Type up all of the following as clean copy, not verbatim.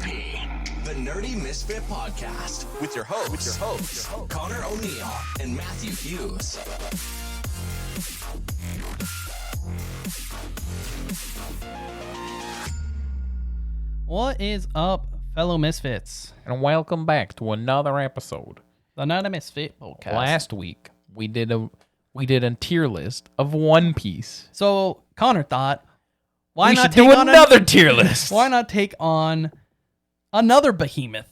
TNMP, the Nerdy Misfit Podcast, with your hosts, Connor O'Neill and Matthew Hughes. What is up, fellow Misfits? And welcome back to another episode. The Nerdy Misfit Podcast. Last week we did a tier list of One Piece. So Connor thought, why we not should take do on another tier list? Why not take on another behemoth?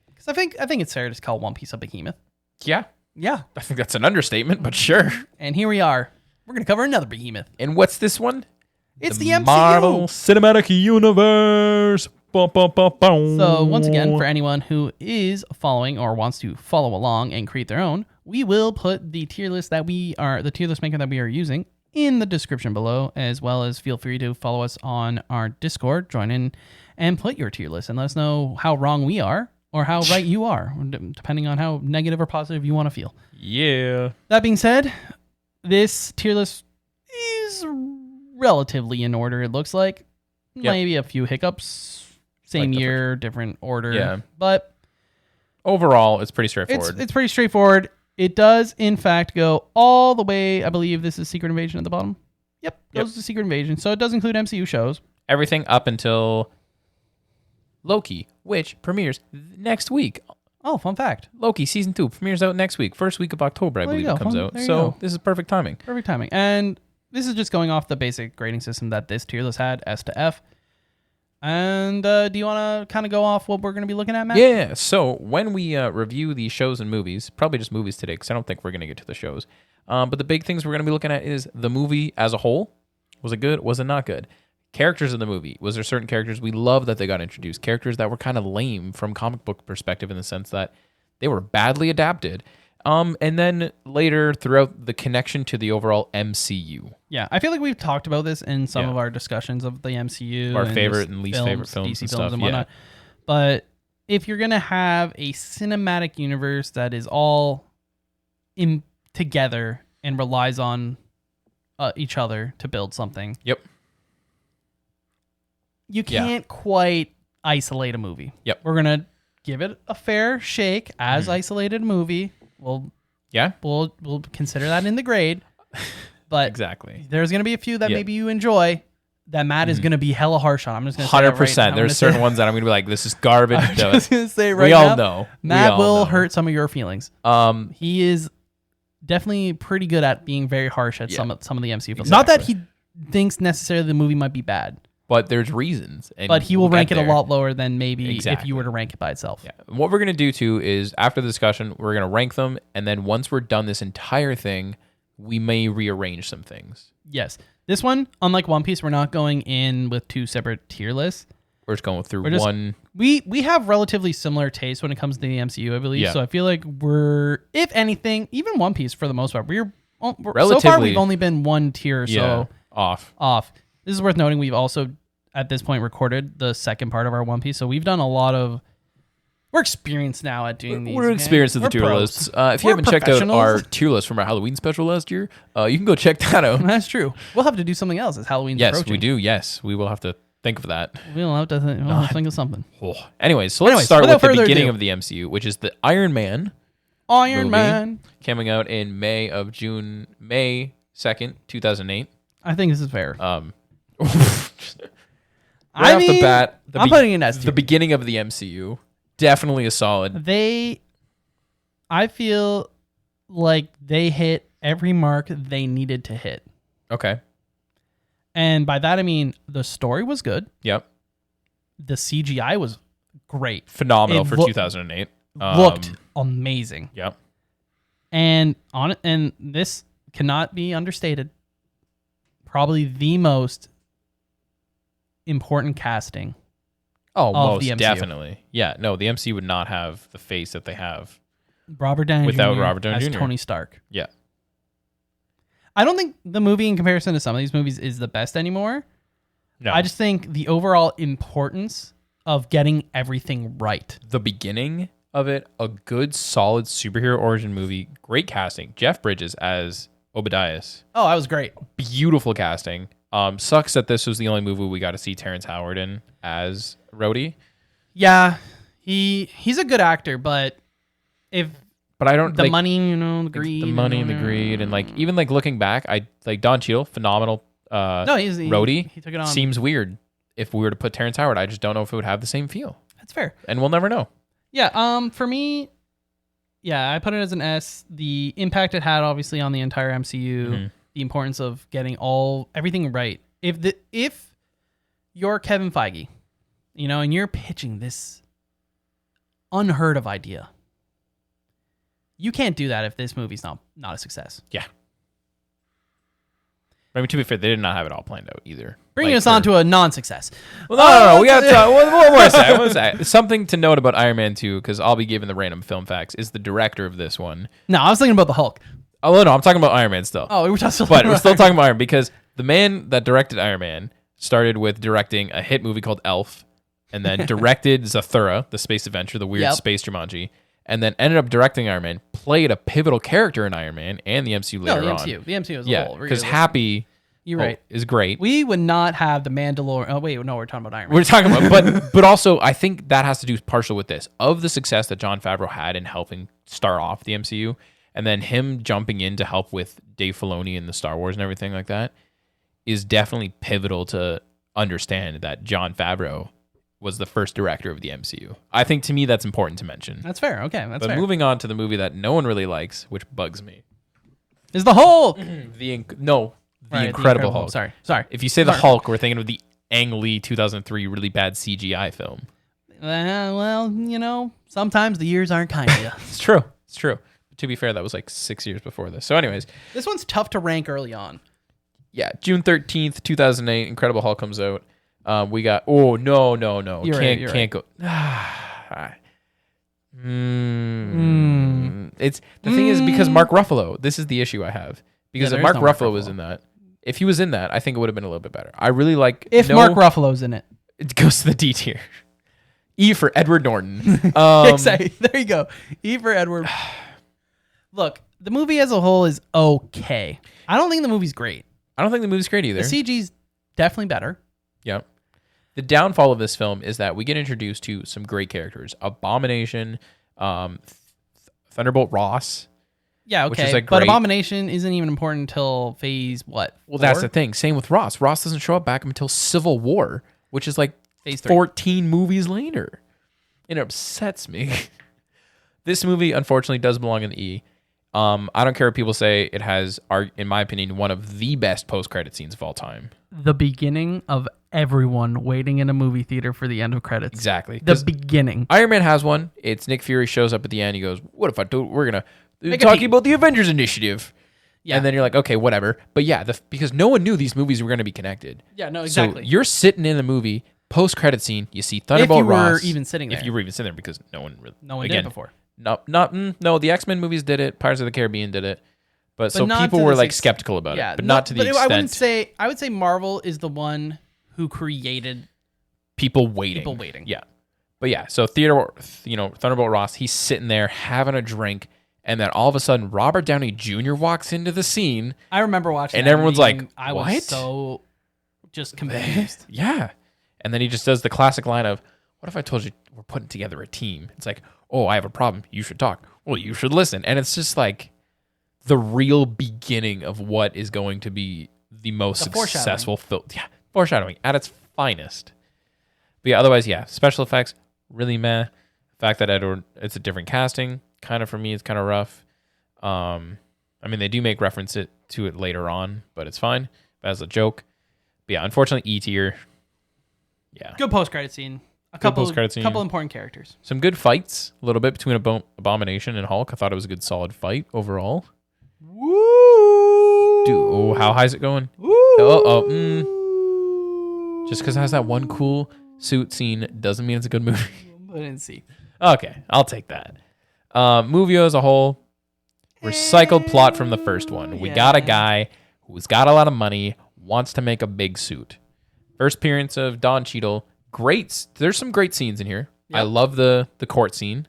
Because I think it's fair to call One Piece a behemoth. Yeah, Yeah. I think that's an understatement, but sure. And here we are. We're gonna cover another behemoth. And what's this one? It's the MCU. Marvel Cinematic Universe. Bum, bum, bum, bum. So once again, for anyone who is following or wants to follow along and create their own, we will put the tier list maker that we are using in the description below, as well as feel free to follow us on our Discord, join in, and put your tier list and let us know how wrong we are or how right you are, depending on how negative or positive you want to feel. Yeah. That being said, this tier list is relatively in order, it looks like. Yep. Maybe a few hiccups. Same Like year, different order. Yeah. But Overall, it's pretty straightforward. it's pretty straightforward. It does, in fact, go all the way. I believe this is Secret Invasion at the bottom. Yep, goes to Secret Invasion. So it does include MCU shows. Everything up until Loki, which premieres next week. Oh, fun fact. Loki season 2 premieres out next week. First week of October, I There you believe it go. comes Fun- out. there you So go. this is perfect timing. Perfect timing. And this is just going off the basic grading system that this tier list had, S to F. And do you want to kind of go off what we're going to be looking at, Matt? Yeah, so when we review the shows and movies, probably just movies today, because I don't think we're going to get to the shows. But the big things we're going to be looking at is the movie as a whole. Was it good? Was it not good? Characters in the movie. Was there certain characters we love that they got introduced? Characters that were kind of lame from comic book perspective in the sense that they were badly adapted. And then later throughout the connection to the overall MCU. Yeah, I feel like we've talked about this in some Yeah. of our discussions of the MCU. Our and favorite just and least favorite films DC and films stuff, and yeah. whatnot. But if you're going to have a cinematic universe that is all in together and relies on each other to build something, Yep. you Yeah. can't quite isolate a movie. Yep. We're going to give it a fair shake as isolated movie. Yeah, We'll consider that in the grade. But exactly. there's going to be a few that Yeah. maybe you enjoy that Matt is going to be hella harsh on. I'm just going to say 100%. Right, There's certain ones that I'm going to be like, this is garbage. I'm just going to say right we now. all know. Matt We all will know. hurt some of your feelings. He is definitely pretty good at being very harsh at Yeah. some of the MCU films. Not that he Exactly. thinks necessarily the movie might be bad, But there's reasons. And but he will we'll rank get it a there. lot lower than maybe if Exactly. you were to rank it by itself. Yeah. What we're going to do too is after the discussion, we're going to rank them. And then once we're done this entire thing, we may rearrange some things. Yes. This one, unlike One Piece, we're not going in with two separate tier lists. We're just going through We're just- one. We have relatively similar tastes when it comes to the MCU, I believe. Yeah. So I feel like we're, if anything, even One Piece for the most part, we're so far Relatively- we've only been one tier or so Off. This is worth noting. We've also at this point recorded the second part of our One Piece, so we've done a lot of. We're experienced now at doing these. We're experienced with the tier pros. lists. If you We're haven't checked out professionals. our tier list from our Halloween special last year, you can go check that out. That's true. We'll have to do something else as Halloween's Yes, approaching. we do. Yes, we will have to think of that. We'll have to think of something. Anyways, so let's start without with the further beginning ado. of the MCU, which is the Iron Man Iron movie Man. coming out in May 2nd, 2008. I think this is fair. Right off the bat, I'm putting it as the tier. beginning of the MCU, definitely a solid. I feel like they hit every mark they needed to hit. Okay. And by that, I mean, the story was good. Yep. The CGI was great. Phenomenal It for look- 2008. Looked amazing. Yep. And this cannot be understated. Probably the most important casting. Oh, Of most the MCU. definitely. Yeah. No, the MCU would not have the face that they have. Robert Downey Without Jr. Robert Downey as Jr.. Tony Stark. Yeah. I don't think the movie in comparison to some of these movies is the best anymore. No. I just think the overall importance of getting everything right. The beginning of it, a good, solid superhero origin movie. Great casting. Jeff Bridges as Obadiah. Oh, that was great. Beautiful casting. Sucks that this was the only movie we got to see Terrence Howard in as Rhodey. Yeah, he's a good actor, but But I don't the like, money, the greed, the money and the greed, and like even like looking back, I like Don Cheadle, phenomenal. No, he roadie. He took it on. Seems weird if we were to put Terrence Howard. I just don't know if it would have the same feel. That's fair, and we'll never know. Yeah. For me, yeah, I put it as an S. The impact it had, obviously, on the entire MCU. The importance of getting everything right. If you're Kevin Feige, and you're pitching this unheard of idea, you can't do that if this movie's not a success. Yeah. I mean, to be fair, they did not have it all planned out either. Bringing us on to a non-success. Well, no. We got one more second. Something to note about Iron Man 2, because I'll be giving the random film facts, is the director of this one. No, I was thinking about the Hulk. Oh, no, I'm talking about Iron Man still. Oh, we're still but we're still talking about Iron Man, because the man that directed Iron Man started with directing a hit movie called Elf, and then directed Zathura, the space adventure, the weird space Jumanji, and then ended up directing Iron Man, played a pivotal character in Iron Man and the MCU later on. The MCU as a whole. Because Happy You're right. is great. We would not have the Mandalorian. Oh, wait, no, we're talking about Iron Man. We're talking about, but also I think that has to do partial with this. Of the success that Jon Favreau had in helping start off the MCU, and then him jumping in to help with Dave Filoni and the Star Wars and everything like that, is definitely pivotal to understand that Jon Favreau was the first director of the MCU. I think, to me, that's important to mention. That's fair. Okay, that's but fair. Moving on to the movie that no one really likes, which bugs me. Is the Hulk. The Incredible Hulk. Sorry. If you say the Hulk, we're thinking of the Ang Lee 2003 really bad CGI film. Well, sometimes the years aren't kind to you. It's true. But to be fair, that was like 6 years before this. So anyways. This one's tough to rank early on. Yeah, June 13th, 2008, Incredible Hulk comes out. We got, no. Can't go. It's the thing is, because Mark Ruffalo, this is the issue I have. Because if Mark Ruffalo was in that, if he was in that, I think it would have been a little bit better. I really like... Mark Ruffalo's in it. It goes to the D tier. E for Edward Norton. Exactly. There you go. E for Edward. Look, the movie as a whole is okay. I don't think the movie's great. I don't think the movie's great either. The CG's definitely better. Yep. The downfall of this film is that we get introduced to some great characters. Abomination, Thunderbolt Ross. Yeah, okay. But Abomination isn't even important until phase what? Well, 4? That's the thing. Same with Ross. Ross doesn't show up back until Civil War, which is like phase 14 movies later. It upsets me. This movie, unfortunately, does belong in the E. I don't care what people say. It has, in my opinion, one of the best post-credit scenes of all time. The beginning of everyone waiting in a movie theater for the end of credits. Exactly. The beginning. Iron Man has one. It's Nick Fury shows up at the end. He goes, "What if I do? We're gonna talking about the Avengers Initiative." Yeah. And then you're like, okay, whatever. But yeah, because no one knew these movies were going to be connected. Yeah, no, exactly. So you're sitting in the movie, post-credit scene. You see Thunderbolt Ross. If you were even sitting there. If you were even sitting there, because no one did before. No, the X-Men movies did it. Pirates of the Caribbean did it. But so people were like skeptical about it, but not to the extent. I would say Marvel is the one who created people waiting. Yeah. But yeah, so Thunderbolt Ross, he's sitting there having a drink, and then all of a sudden Robert Downey Jr. walks into the scene. I remember watching and everyone's like, "What?" I was so just confused. Yeah. And then he just does the classic line of, "What if I told you we're putting together a team?" It's like, "Oh, I have a problem. You should talk." Well, you should listen. And it's just like the real beginning of what is going to be the most successful film. Yeah, foreshadowing at its finest. But yeah, otherwise, yeah, special effects, really meh. The fact that it's a different casting, kind of for me, it's kind of rough. I mean, they do make reference to it later on, but it's fine as a joke. But yeah, unfortunately, E tier. Yeah. Good post-credit scene. A couple important characters. Some good fights, a little bit between Abomination and Hulk. I thought it was a good, solid fight overall. Woo! Dude, how high is it going? Woo! Just because it has that one cool suit scene doesn't mean it's a good movie. I didn't see. Okay, I'll take that. Movie as a whole, recycled plot from the first one. We got a guy who's got a lot of money, wants to make a big suit. First appearance of Don Cheadle. Great. There's some great scenes in here. Yep. I love the court scene.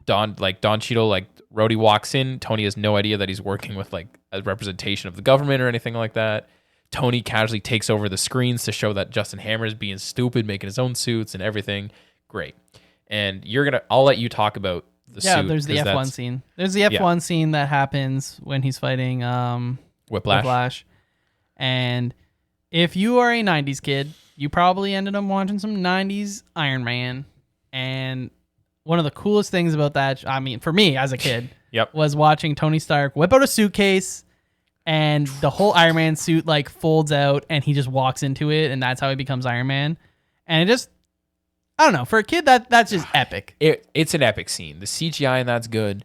Don Cheadle, like Rhodey walks in. Tony has no idea that he's working with like a representation of the government or anything like that. Tony casually takes over the screens to show that Justin Hammer is being stupid, making his own suits and everything. great. And I'll let you talk about the suit. Yeah, there's the F1 scene. There's the F1 scene that happens when he's fighting Whiplash. And if you are a 90s kid, you probably ended up watching some 90s Iron Man. And one of the coolest things about that, I mean, for me as a kid, was watching Tony Stark whip out a suitcase and the whole Iron Man suit like folds out and he just walks into it, and that's how he becomes Iron Man. And it just, I don't know, for a kid that's just epic. It's an epic scene. The CGI and that's good.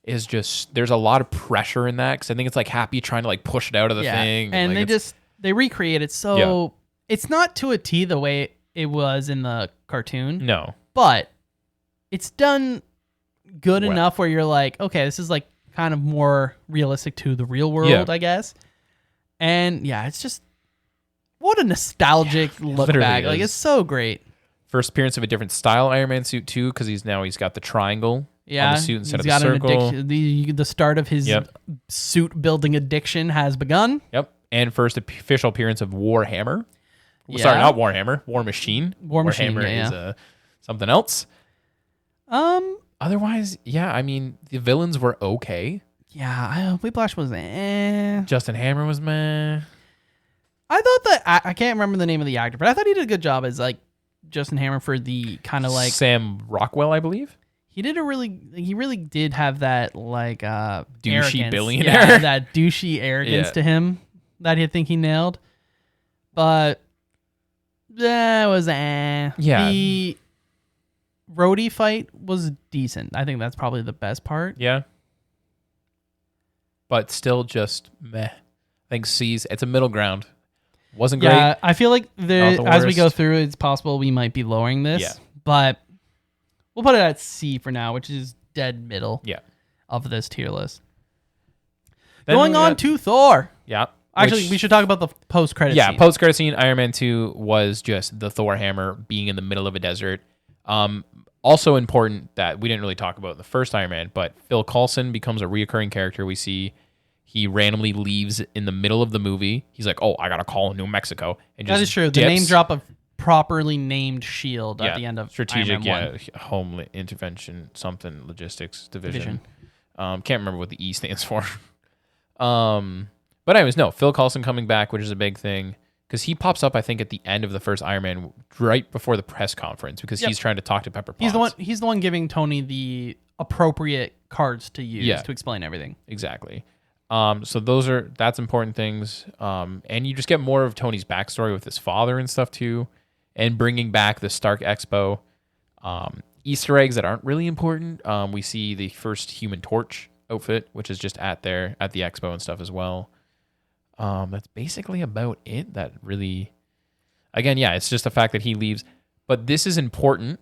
Is just there's a lot of pressure in that because I think it's like Happy trying to like push it out of the thing, and like they recreate it so it's not to a T the way it was in the cartoon. No, but it's done good enough where you're like, okay, this is like kind of more realistic to the real world, I guess. And it's just what a nostalgic look back. Like it's so great. First appearance of a different style Iron Man suit too, because he's got the triangle. Yeah, on the suit instead he's of the got circle. an addiction. The start of his suit building addiction has begun. Yep, and first official appearance of Warhammer. Sorry, not Warhammer. War Machine. Warhammer is something else. Otherwise, I mean, the villains were okay. Yeah, Whiplash was Justin Hammer was meh. I thought that I can't remember the name of the actor, but I thought he did a good job as like Justin Hammer for the kind of like Sam Rockwell, I believe. He really did have that like douchey arrogance. billionaire. Yeah, that douchey arrogance to him that I think he nailed. But that was Yeah. The Rhodey fight was decent. I think that's probably the best part. Yeah. But still just meh. I think C's it's a middle ground. Wasn't great. Yeah, I feel like as we worst. go through, it's possible we might be lowering this. Yeah. But we'll put it at C for now, which is dead middle of this tier list. Then Going on to Thor. Yeah. Actually, we should talk about the post-credit scene. Yeah, post-credit scene, Iron Man 2 was just the Thor hammer being in the middle of a desert. Also important that we didn't really talk about in the first Iron Man, but Phil Coulson becomes a reoccurring character. We see he randomly leaves in the middle of the movie. He's like, oh, I got to call New Mexico. And just that is true. Dips. The name drop of properly named S.H.I.E.L.D. at the end of strategic, Iron Man 1. home intervention, something, logistics division. Can't remember what the E stands for. But anyways, no, Phil Coulson coming back, which is a big thing. Because he pops up, I think, at the end of the first Iron Man, right before the press conference, because he's trying to talk to Pepper Potts. He's the one giving Tony the appropriate cards to use to explain everything. Exactly. So that's important things. And you just get more of Tony's backstory with his father and stuff too, and bringing back the Stark Expo. Easter eggs that aren't really important. We see the first Human Torch outfit, which is just at the expo and stuff as well. That's basically about it. That really, again, it's just the fact that he leaves. But this is important.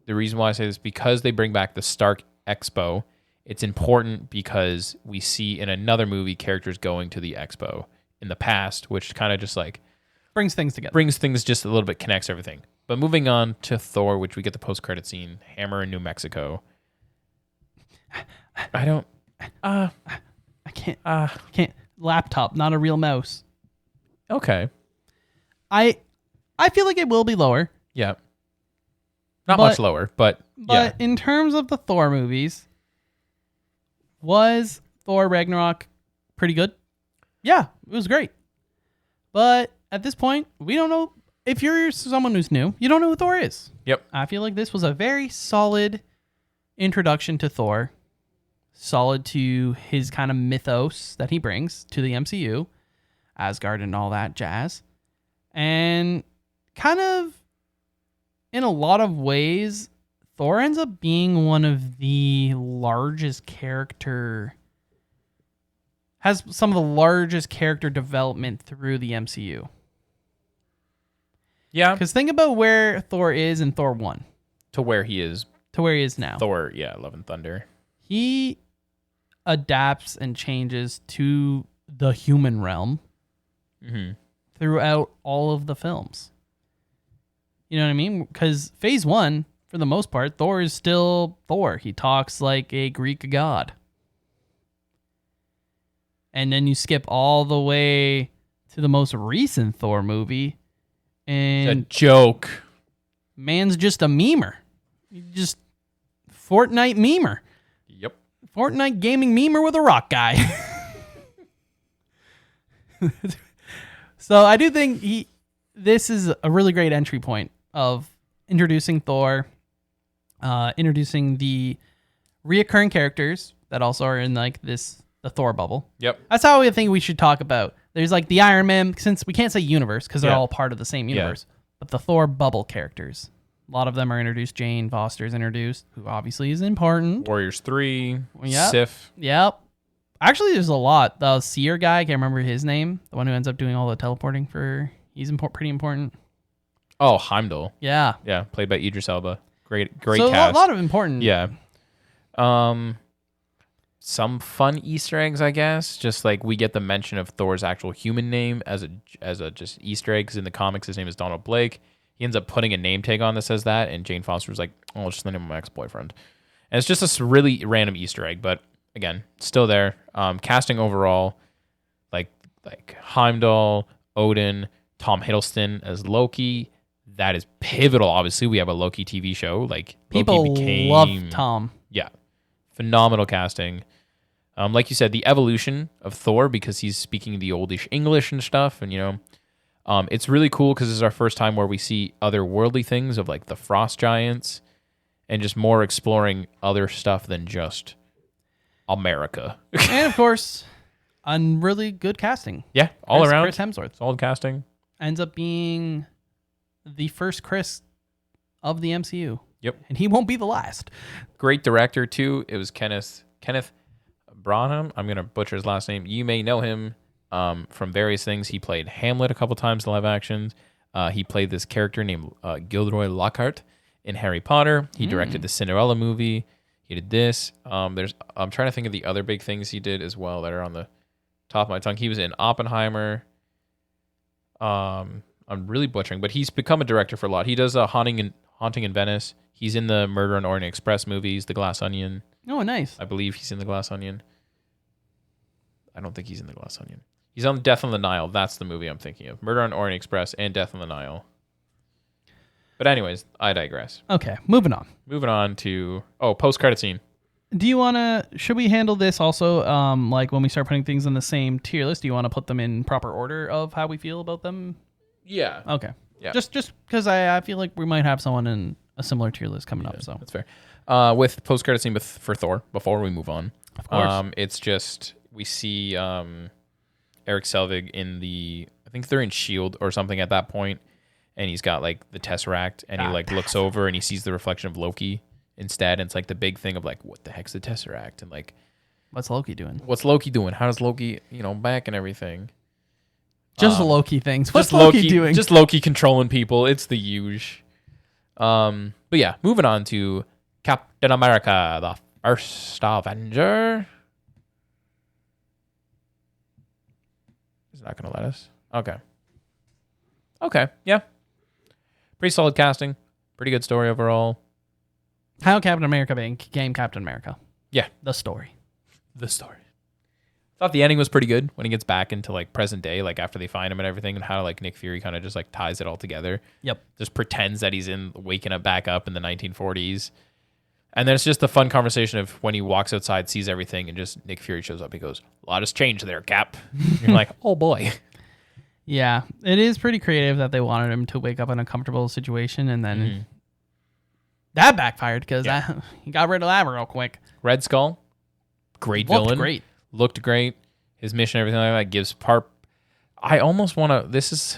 The reason why I say this is because they bring back the Stark Expo. It's important because we see in another movie characters going to the expo in the past, which kind of just like brings things together. Brings things just a little bit, connects everything. But moving on to Thor, which we get the post-credit scene, Hammer in New Mexico. I can't. Laptop, not a real mouse. Okay. I feel like it will be lower. Yeah. Not much lower, but in terms of the Thor movies, was Thor Ragnarok pretty good? Yeah, it was great. But at this point, we don't know. If you're someone who's new, you don't know who Thor is. Yep. I feel like this was a very solid introduction to Thor. Solid to his kind of mythos that he brings to the MCU, Asgard and all that jazz. And kind of, in a lot of ways, Thor ends up being one of the largest has some of the largest character development through the MCU. Yeah. Because think about where Thor is in Thor 1. To where he is. To where he is now. Thor, Love and Thunder. He adapts and changes to the human realm throughout all of the films. You know what I mean? Because phase 1, for the most part, Thor is still Thor. He talks like a Greek god. And then you skip all the way to the most recent Thor movie. And it's a joke. man's just a memer. Just Fortnite memer. Yep. Fortnite gaming memer with a rock guy. So I do think this is a really great entry point of introducing Thor, introducing the reoccurring characters that also are in like the Thor bubble. Yep. That's how I think we should talk about. There's like the Iron Man, since we can't say universe because they're all part of the same universe, but the Thor bubble characters. A lot of them are introduced. Jane Foster's introduced, who obviously is important. Warriors 3, Yep. Sif. Yep. Actually, there's a lot. The seer guy, I can't remember his name. The one who ends up doing all the teleporting he's pretty important. Oh, Heimdall. Yeah. Yeah, played by Idris Elba. Great So cast. a lot of important. Yeah. Some fun Easter eggs, I guess. Just like we get the mention of Thor's actual human name as a just Easter egg. 'Cause in the comics, his name is Donald Blake. He ends up putting a name tag on that says that, and Jane Foster's like, "Oh, it's just the name of my ex-boyfriend." And it's just a really random Easter egg, but again, still there. Casting overall, like Heimdall, Odin, Tom Hiddleston as Loki. That is pivotal. Obviously, we have a Loki TV show. Like People love Tom. Yeah, phenomenal casting. Like you said, the evolution of Thor because he's speaking the oldish English and stuff, and it's really cool because this is our first time where we see otherworldly things of like the frost giants, and just more exploring other stuff than just America. And of course, really good casting. Yeah, all around. Chris Hemsworth Solid casting. ends up being the first Chris of the MCU. Yep. And he won't be the last. Great director too. It was Kenneth Branagh. I'm gonna butcher his last name. You may know him from various things. He played Hamlet a couple times in live actions. He played this character named Gilderoy Lockhart in Harry Potter. He directed the Cinderella movie. He did this. I'm trying to think of the other big things he did as well that are on the top of my tongue. He was in Oppenheimer. I'm really butchering, but he's become a director for a lot. He does Haunting in Venice. He's in the Murder on Orient Express movies, The Glass Onion. Oh, nice. I believe he's in The Glass Onion. I don't think he's in The Glass Onion. He's on Death on the Nile. That's the movie I'm thinking of. Murder on Orient Express and Death on the Nile. But anyways, I digress. Okay, moving on. Moving on to post-credit scene. Do you want to, should we handle this also, like when we start putting things in the same tier list, do you want to put them in proper order of how we feel about them? Yeah. Okay. Yeah. Just because I feel like we might have someone in a similar tier list coming up. So that's fair. With post-credit scene for Thor, before we move on. Of course. It's just, we see Eric Selvig I think they're in S.H.I.E.L.D. or something at that point, and he's got like the Tesseract, and he like looks over and he sees the reflection of Loki instead, and it's like the big thing of like, what the heck's the Tesseract? And like, what's Loki doing? How does Loki, back and everything? Just Loki things. What's Loki doing? Just Loki controlling people. It's the huge. But yeah, moving on to Captain America, the first Avenger. Is not going to let us. Okay. Yeah. Pretty solid casting. Pretty good story overall. How Captain America became Captain America. Yeah. The story. Thought the ending was pretty good when he gets back into like present day, like after they find him and everything, and how like Nick Fury kind of just like ties it all together. Yep. Just pretends that he's waking up back up in the 1940s. And then it's just a fun conversation of when he walks outside, sees everything, and just Nick Fury shows up. He goes, "A lot has changed there, Cap." You're like, oh boy. Yeah, it is pretty creative that they wanted him to wake up in a comfortable situation, and then that backfired because he got rid of that real quick. Red Skull, great villain. Looked great. His mission, everything like that, gives part. I almost want to.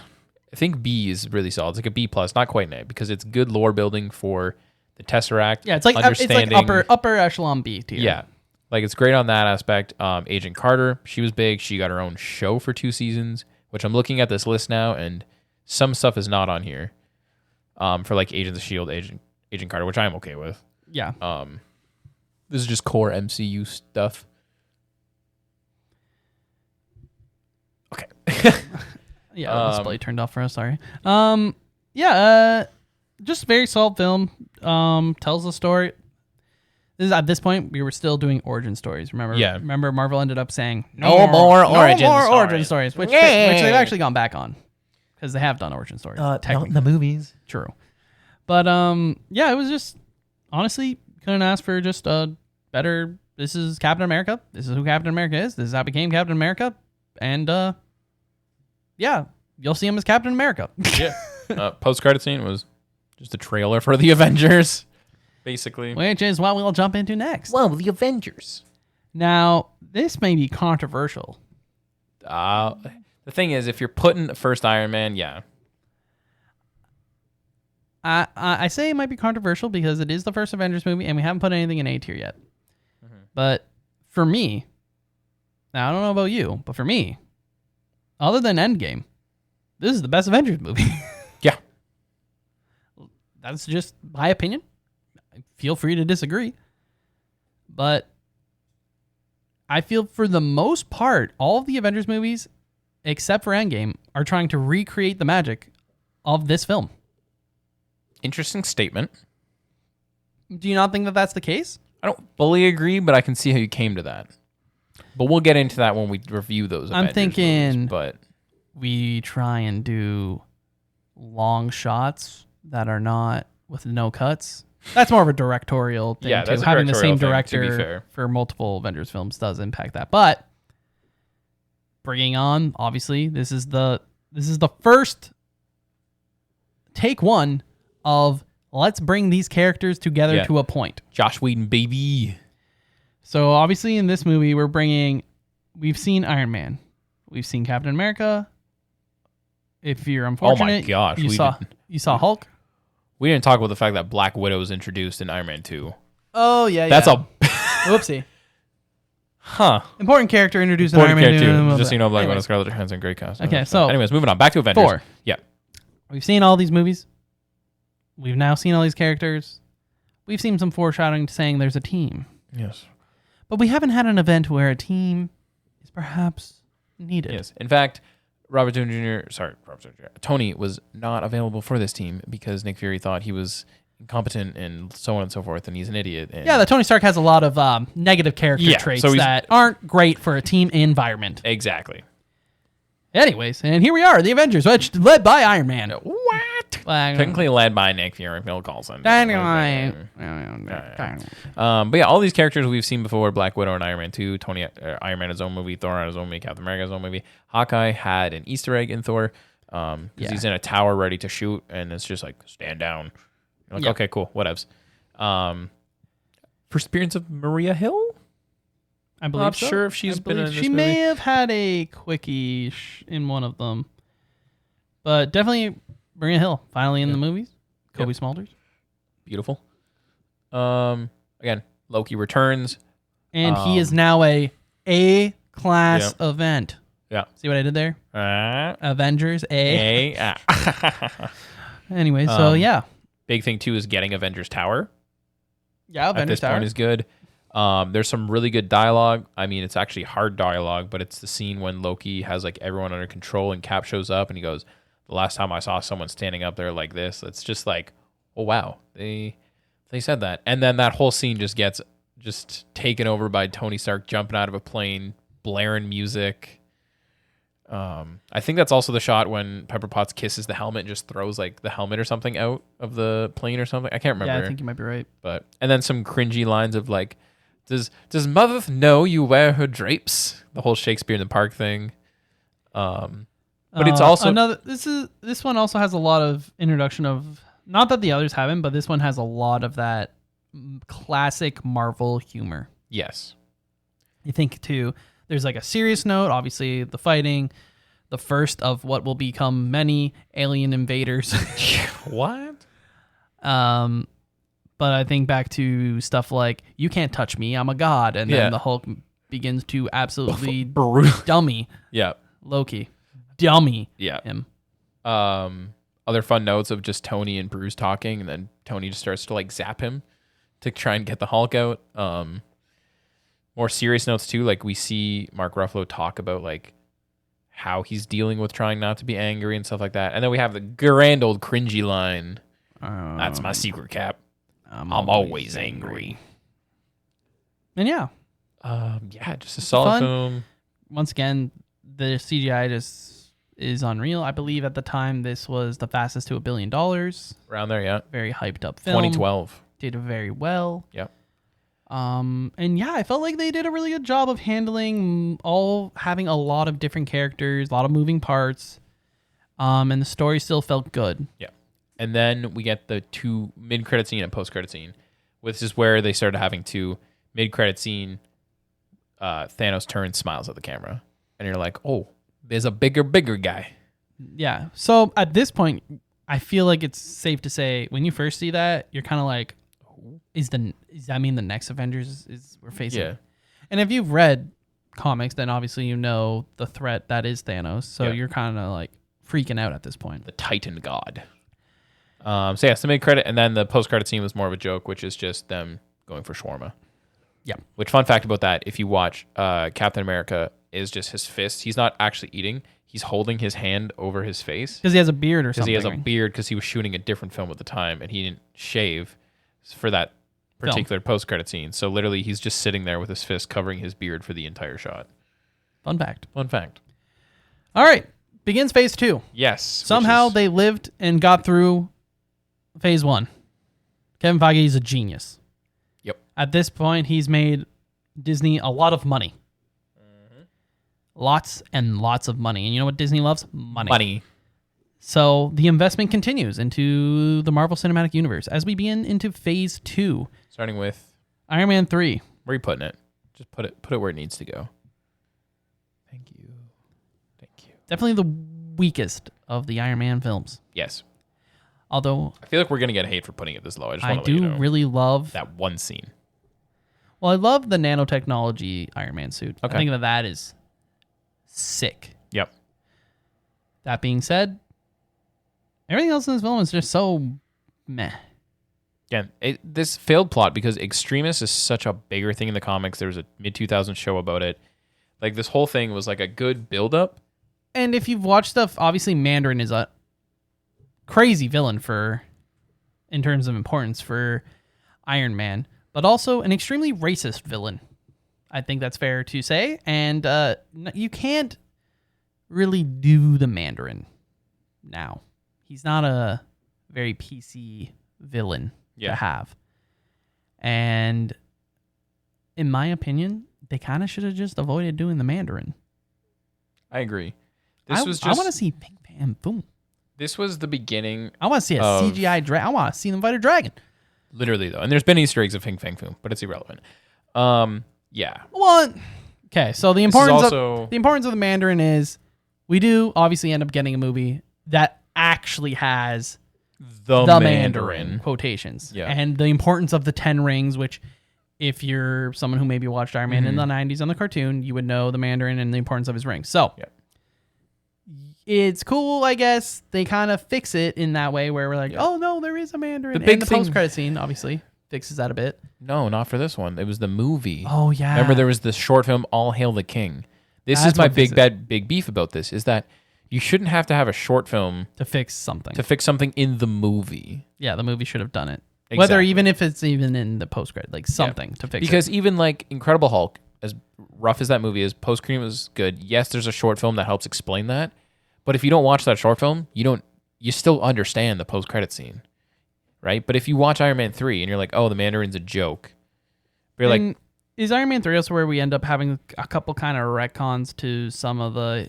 I think B is really solid. It's like a B plus, not quite an A, because it's good lore building for the Tesseract. Yeah, it's like upper echelon B tier. Yeah, like it's great on that aspect. Agent Carter, she was big. She got her own show for 2 seasons, which I'm looking at this list now, and some stuff is not on here. For like Agents of S.H.I.E.L.D., Agent Carter, which I'm okay with. Yeah. This is just core MCU stuff. Okay. Yeah, the display turned off for us. Sorry. Just very solid film. Tells the story. At this point, we were still doing origin stories. Remember? Yeah. Remember, Marvel ended up saying no more origin stories, which they've actually gone back on because they have done origin stories. Not in the movies. True. But yeah, it was just honestly couldn't ask for just a better. This is Captain America. This is who Captain America is. This is how I became Captain America. And yeah, you'll see him as Captain America. Yeah. Post-credit scene was just a trailer for the Avengers, basically. Which is what we'll jump into next. Well, the Avengers. Now, this may be controversial. The thing is, if you're putting the first Iron Man, yeah. I say it might be controversial because it is the first Avengers movie and we haven't put anything in A tier yet. Mm-hmm. But for me, now I don't know about you, but for me, other than Endgame, this is the best Avengers movie. Yeah. That's just my opinion. Feel free to disagree. But I feel for the most part, all of the Avengers movies, except for Endgame, are trying to recreate the magic of this film. Interesting statement. Do you not think that that's the case? I don't fully agree, but I can see how you came to that. But we'll get into that when we review those Avengers I'm thinking movies, but we try and do long shots that are not with no cuts. That's more of a directorial thing, yeah, too. that's a Having the same directorial thing, to be director fair. for multiple Avengers films does impact that. But bringing on, obviously, this is the first take one of let's bring these characters together to a point. Josh Whedon, baby. So obviously in this movie, we've seen Iron Man. We've seen Captain America. If you're unfortunate, gosh, you saw Hulk. We didn't talk about the fact that Black Widow was introduced in Iron Man 2. Oh, yeah, That's a... Whoopsie. Huh. Important character introduced in Iron Man 2. Just so you know, Black Widow, Scarlett Johansson, great cast. Okay, so... Anyways, moving on. Back to Avengers. 4. Yeah. We've seen all these movies. We've now seen all these characters. We've seen some foreshadowing saying there's a team. Yes. But we haven't had an event where a team is perhaps needed. Yes. In fact, Tony was not available for this team because Nick Fury thought he was incompetent and so on and so forth, and he's an idiot. And yeah, the Tony Stark has a lot of negative character traits that aren't great for a team environment. Exactly. Anyways, and here we are, the Avengers, which led by Iron Man. What? Technically led by Nick Fury, Bill Coulson. But yeah, all these characters we've seen before: Black Widow and Iron Man 2, Iron Man his own movie, Thor on his own movie, Captain America his own movie. Hawkeye had an Easter egg in Thor because he's in a tower ready to shoot, and it's just like stand down. You're like, okay, cool, whatevs. First appearance of Maria Hill. I believe Not sure if she's been in this She movie. may have had a quickie in one of them, but definitely Maria Hill finally in the movies. Kobe Smulders. Beautiful. Again, Loki returns, and he is now a class event. Yeah. See what I did there? Avengers A. Anyway, so yeah. Big thing too is getting Avengers Tower. Yeah, Avengers at this Tower point is good. There's some really good dialogue. I mean, it's actually hard dialogue, but it's the scene when Loki has like everyone under control and Cap shows up and he goes, "The last time I saw someone standing up there like this," it's just like, oh wow, they said that. And then that whole scene just gets taken over by Tony Stark jumping out of a plane, blaring music. I think that's also the shot when Pepper Potts kisses the helmet and just throws like the helmet or something out of the plane or something. I can't remember. Yeah, I think you might be right. But and then some cringy lines of like, Does mother know you wear her drapes? The whole Shakespeare in the Park thing. But it's also this one also has a lot of introduction of, not that the others haven't, but this one has a lot of that classic Marvel humor. Yes. You think too, there's like a serious note, obviously the fighting, the first of what will become many alien invaders. What? But I think back to stuff like, you can't touch me, I'm a god. And then the Hulk begins to absolutely dummy Loki. Dummy him. Other fun notes of just Tony and Bruce talking, and then Tony just starts to like zap him to try and get the Hulk out. More serious notes too, like we see Mark Ruffalo talk about like how he's dealing with trying not to be angry and stuff like that. And then we have the grand old cringy line, "That's my secret, Cap. I'm always angry." And just a solid film. Once again, the CGI just is unreal. I believe at the time this was the fastest to $1 billion. Around there, yeah. Very hyped up film. 2012. Did very well. Yep. And yeah, I felt like they did a really good job of handling having a lot of different characters, a lot of moving parts. And the story still felt good. Yeah. And then we get the 2 mid-credit scene and post-credit scene, which is where they started having 2 mid-credit scene. Thanos turns, smiles at the camera, and you're like, "Oh, there's a bigger guy." Yeah. So at this point, I feel like it's safe to say when you first see that, you're kind of like, "Does that mean the next Avengers is we're facing?" Yeah. And if you've read comics, then obviously you know the threat that is Thanos. So Yeah. you're kind of like freaking out at this point. The Titan God. So yeah, so mid-credit, and then the post-credit scene was more of a joke, which is just them going for shawarma. Yeah. Which, fun fact about that, if you watch Captain America, is just his fist. He's not actually eating. He's holding his hand over his face. Because he has a beard or Because something. he has a beard, because he was shooting a different film at the time, and he didn't shave for that particular post-credit scene. So literally, he's just sitting there with his fist covering his beard for the entire shot. Fun fact. Fun fact. All right. Begins phase 2. Yes. Somehow they lived and got through phase 1. Kevin Feige is a genius. Yep. At this point, he's made Disney a lot of money. Lots and lots of money. And you know what Disney loves? Money. So the investment continues into the Marvel Cinematic Universe as we begin into phase 2. Starting with Iron Man 3. where are you putting it? Just put it where it needs to go. Thank you. Definitely the weakest of the Iron Man films. Yes. Although I feel like we're gonna get hate for putting it this low. I just I want to let do you know really love that one scene. Well, I love the nanotechnology Iron Man suit. Okay. I think that is sick. Yep. That being said, everything else in this film is just so meh. Yeah, this failed plot because Extremis is such a bigger thing in the comics. There was a mid-2000s show about it. Like, this whole thing was like a good build-up. And if you've watched stuff, obviously Mandarin is a crazy villain in terms of importance for Iron Man, but also an extremely racist villain. I think that's fair to say. And you can't really do the Mandarin now. He's not a very PC villain to have. And in my opinion, they kind of should have just avoided doing the Mandarin. I agree. I want to see Big Bam Boom. This was the beginning. I want to see a CGI dragon. I want to see them fight a dragon. Literally, though. And there's been Easter eggs of Fing Fang Foom, but it's irrelevant. Yeah. Well, okay. So the importance also- of the Mandarin is we do obviously end up getting a movie that actually has The Mandarin quotations. Yeah. And the importance of the 10 rings, which if you're someone who maybe watched Iron Man in the 90s on the cartoon, you would know the Mandarin and the importance of his rings. So it's cool, I guess. They kind of fix it in that way where we're like, oh, no, there is a Mandarin. The big and the thing- post-credit scene, obviously, fixes that a bit. No, not for this one. It was the movie. Oh, yeah. Remember, there was this short film, All Hail the King. This That's is my what fixes big beef about this, is that you shouldn't have to have a short film To fix something. to fix something in the movie. Yeah, the movie should have done it. Whether Exactly. even if it's even in the post-credit, like something to fix Because it. even like Incredible Hulk, as rough as that movie is, post-cream was good. Yes, there's a short film that helps explain that. But if you don't watch that short film, you still understand the post-credit scene, right? But if you watch Iron Man 3 and you're like, oh, the Mandarin's a joke, but you're like, Is Iron Man 3 also where we end up having a couple kind of retcons to some of the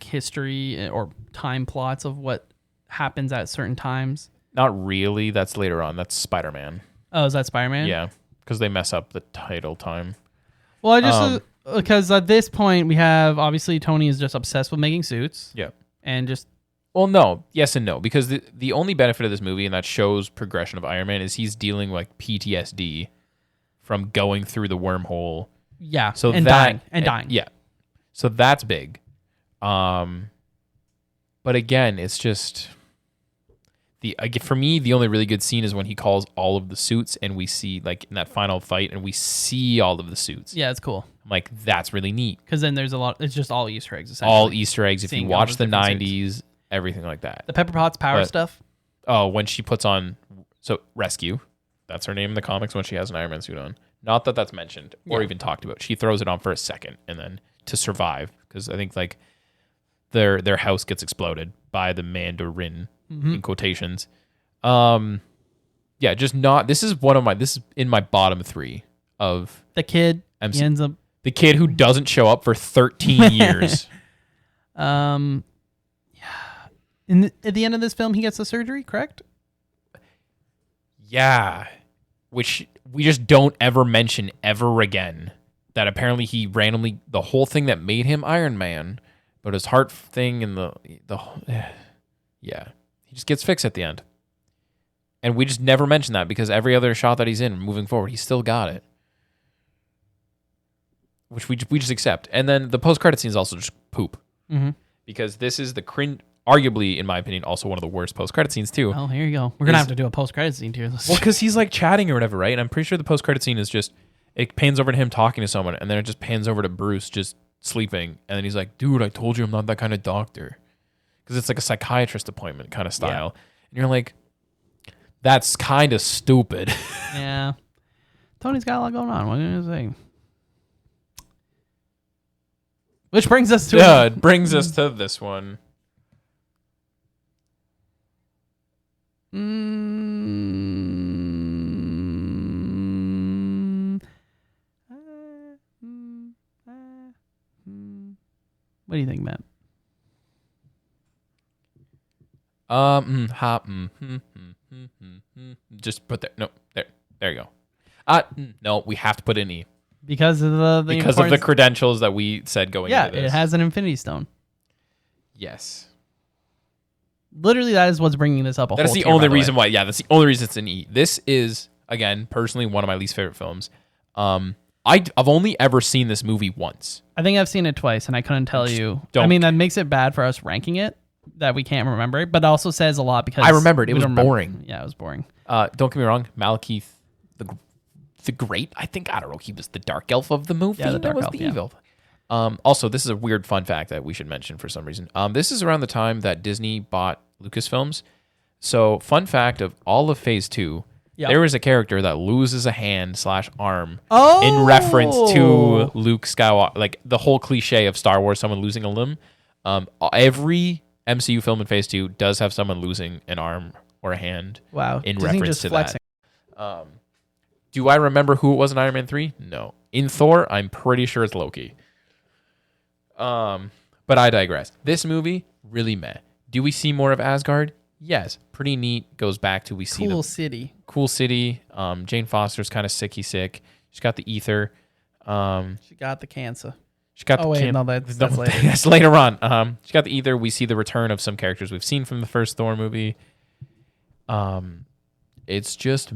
history or time plots of what happens at certain times? not really. That's later on. That's Spider-Man. Oh, is that Spider-Man? Yeah, because they mess up the title time. Well, I just because at this point we have obviously Tony is just obsessed with making suits. Yeah. And just Well, no. Yes and no. Because the only benefit of this movie, and that shows progression of Iron Man, is he's dealing with PTSD from going through the wormhole. yeah, So and that, dying. Yeah. So that's big. But again, it's just for me, the only really good scene is when he calls all of the suits and we see like in that final fight and we see all of the suits. Yeah, it's cool. I'm like, that's really neat. Because then there's a lot. It's just all Easter eggs. Essentially. All Easter eggs. If you Seeing all watch the the different 90s, everything like that. The Pepper Potts power But- stuff. Oh, when she puts on, so Rescue, that's her name in the comics when she has an Iron Man suit on. Not that that's mentioned or Yeah. even talked about. She throws it on for a second and then to survive, because I think like their house gets exploded by the Mandarin in quotations. Just not. This is in my bottom 3 of The kid MC. he ends up. The kid who doesn't show up for 13 years. At the end of this film, he gets the surgery, correct? Yeah, which we just don't ever mention ever again. That apparently he randomly, the whole thing that made him Iron Man, but his heart thing and he just gets fixed at the end. And we just never mention that because every other shot that he's in moving forward, he's still got it. Which we just accept. And then the post-credit scene is also just poop. Mm-hmm. Because this is the cringe, arguably, in my opinion, also one of the worst post-credit scenes too. Oh, here you go. We're going to have to do a post-credit scene tier list. Well, because he's like chatting or whatever, right? And I'm pretty sure the post-credit scene is just, it pans over to him talking to someone, and then it just pans over to Bruce just sleeping. And then he's like, dude, I told you I'm not that kind of doctor. Because it's like a psychiatrist appointment kind of style. Yeah. And you're like, that's kind of stupid. Yeah. Tony's got a lot going on. What are you going to say? Which brings us to... it brings us to this one. What do you think, Matt? Just put there. No, there you go. No, we have to put in E. Because of the credentials that we said going into this. Yeah, it has an Infinity Stone. Yes. Literally, that is what's bringing this up. That's the only reason why. Yeah, that's the only reason it's an E. This is, again, personally one of my least favorite films. I've only ever seen this movie once. I think I've seen it twice, and I couldn't tell you. I mean, that makes it bad for us ranking it, that we can't remember it, but it also says a lot because... I remembered. It was boring. Yeah, it was boring. Don't get me wrong. Malekith the Great, I don't know. He was the dark elf of the movie. Yeah, the dark elf, the evil. Also, this is a weird fun fact that we should mention for some reason. This is around the time that Disney bought Lucasfilms. So, fun fact of all of Phase 2, there is a character that loses a hand/arm in reference to Luke Skywalker. Like, the whole cliche of Star Wars, someone losing a limb. Every MCU film in Phase 2 does have someone losing an arm or a hand in Disney reference just to flexing. that. Do I remember who it was in Iron Man 3? No. In Thor, I'm pretty sure it's Loki. But I digress. This movie, really meh. Do we see more of Asgard? Yes. Pretty neat. Goes back to we see Cool city. Cool city. Jane Foster's kind of sicky sick. She's got the ether. She got the cancer. She got that's later. That's later on. She got the ether. We see the return of some characters we've seen from the first Thor movie. It's just...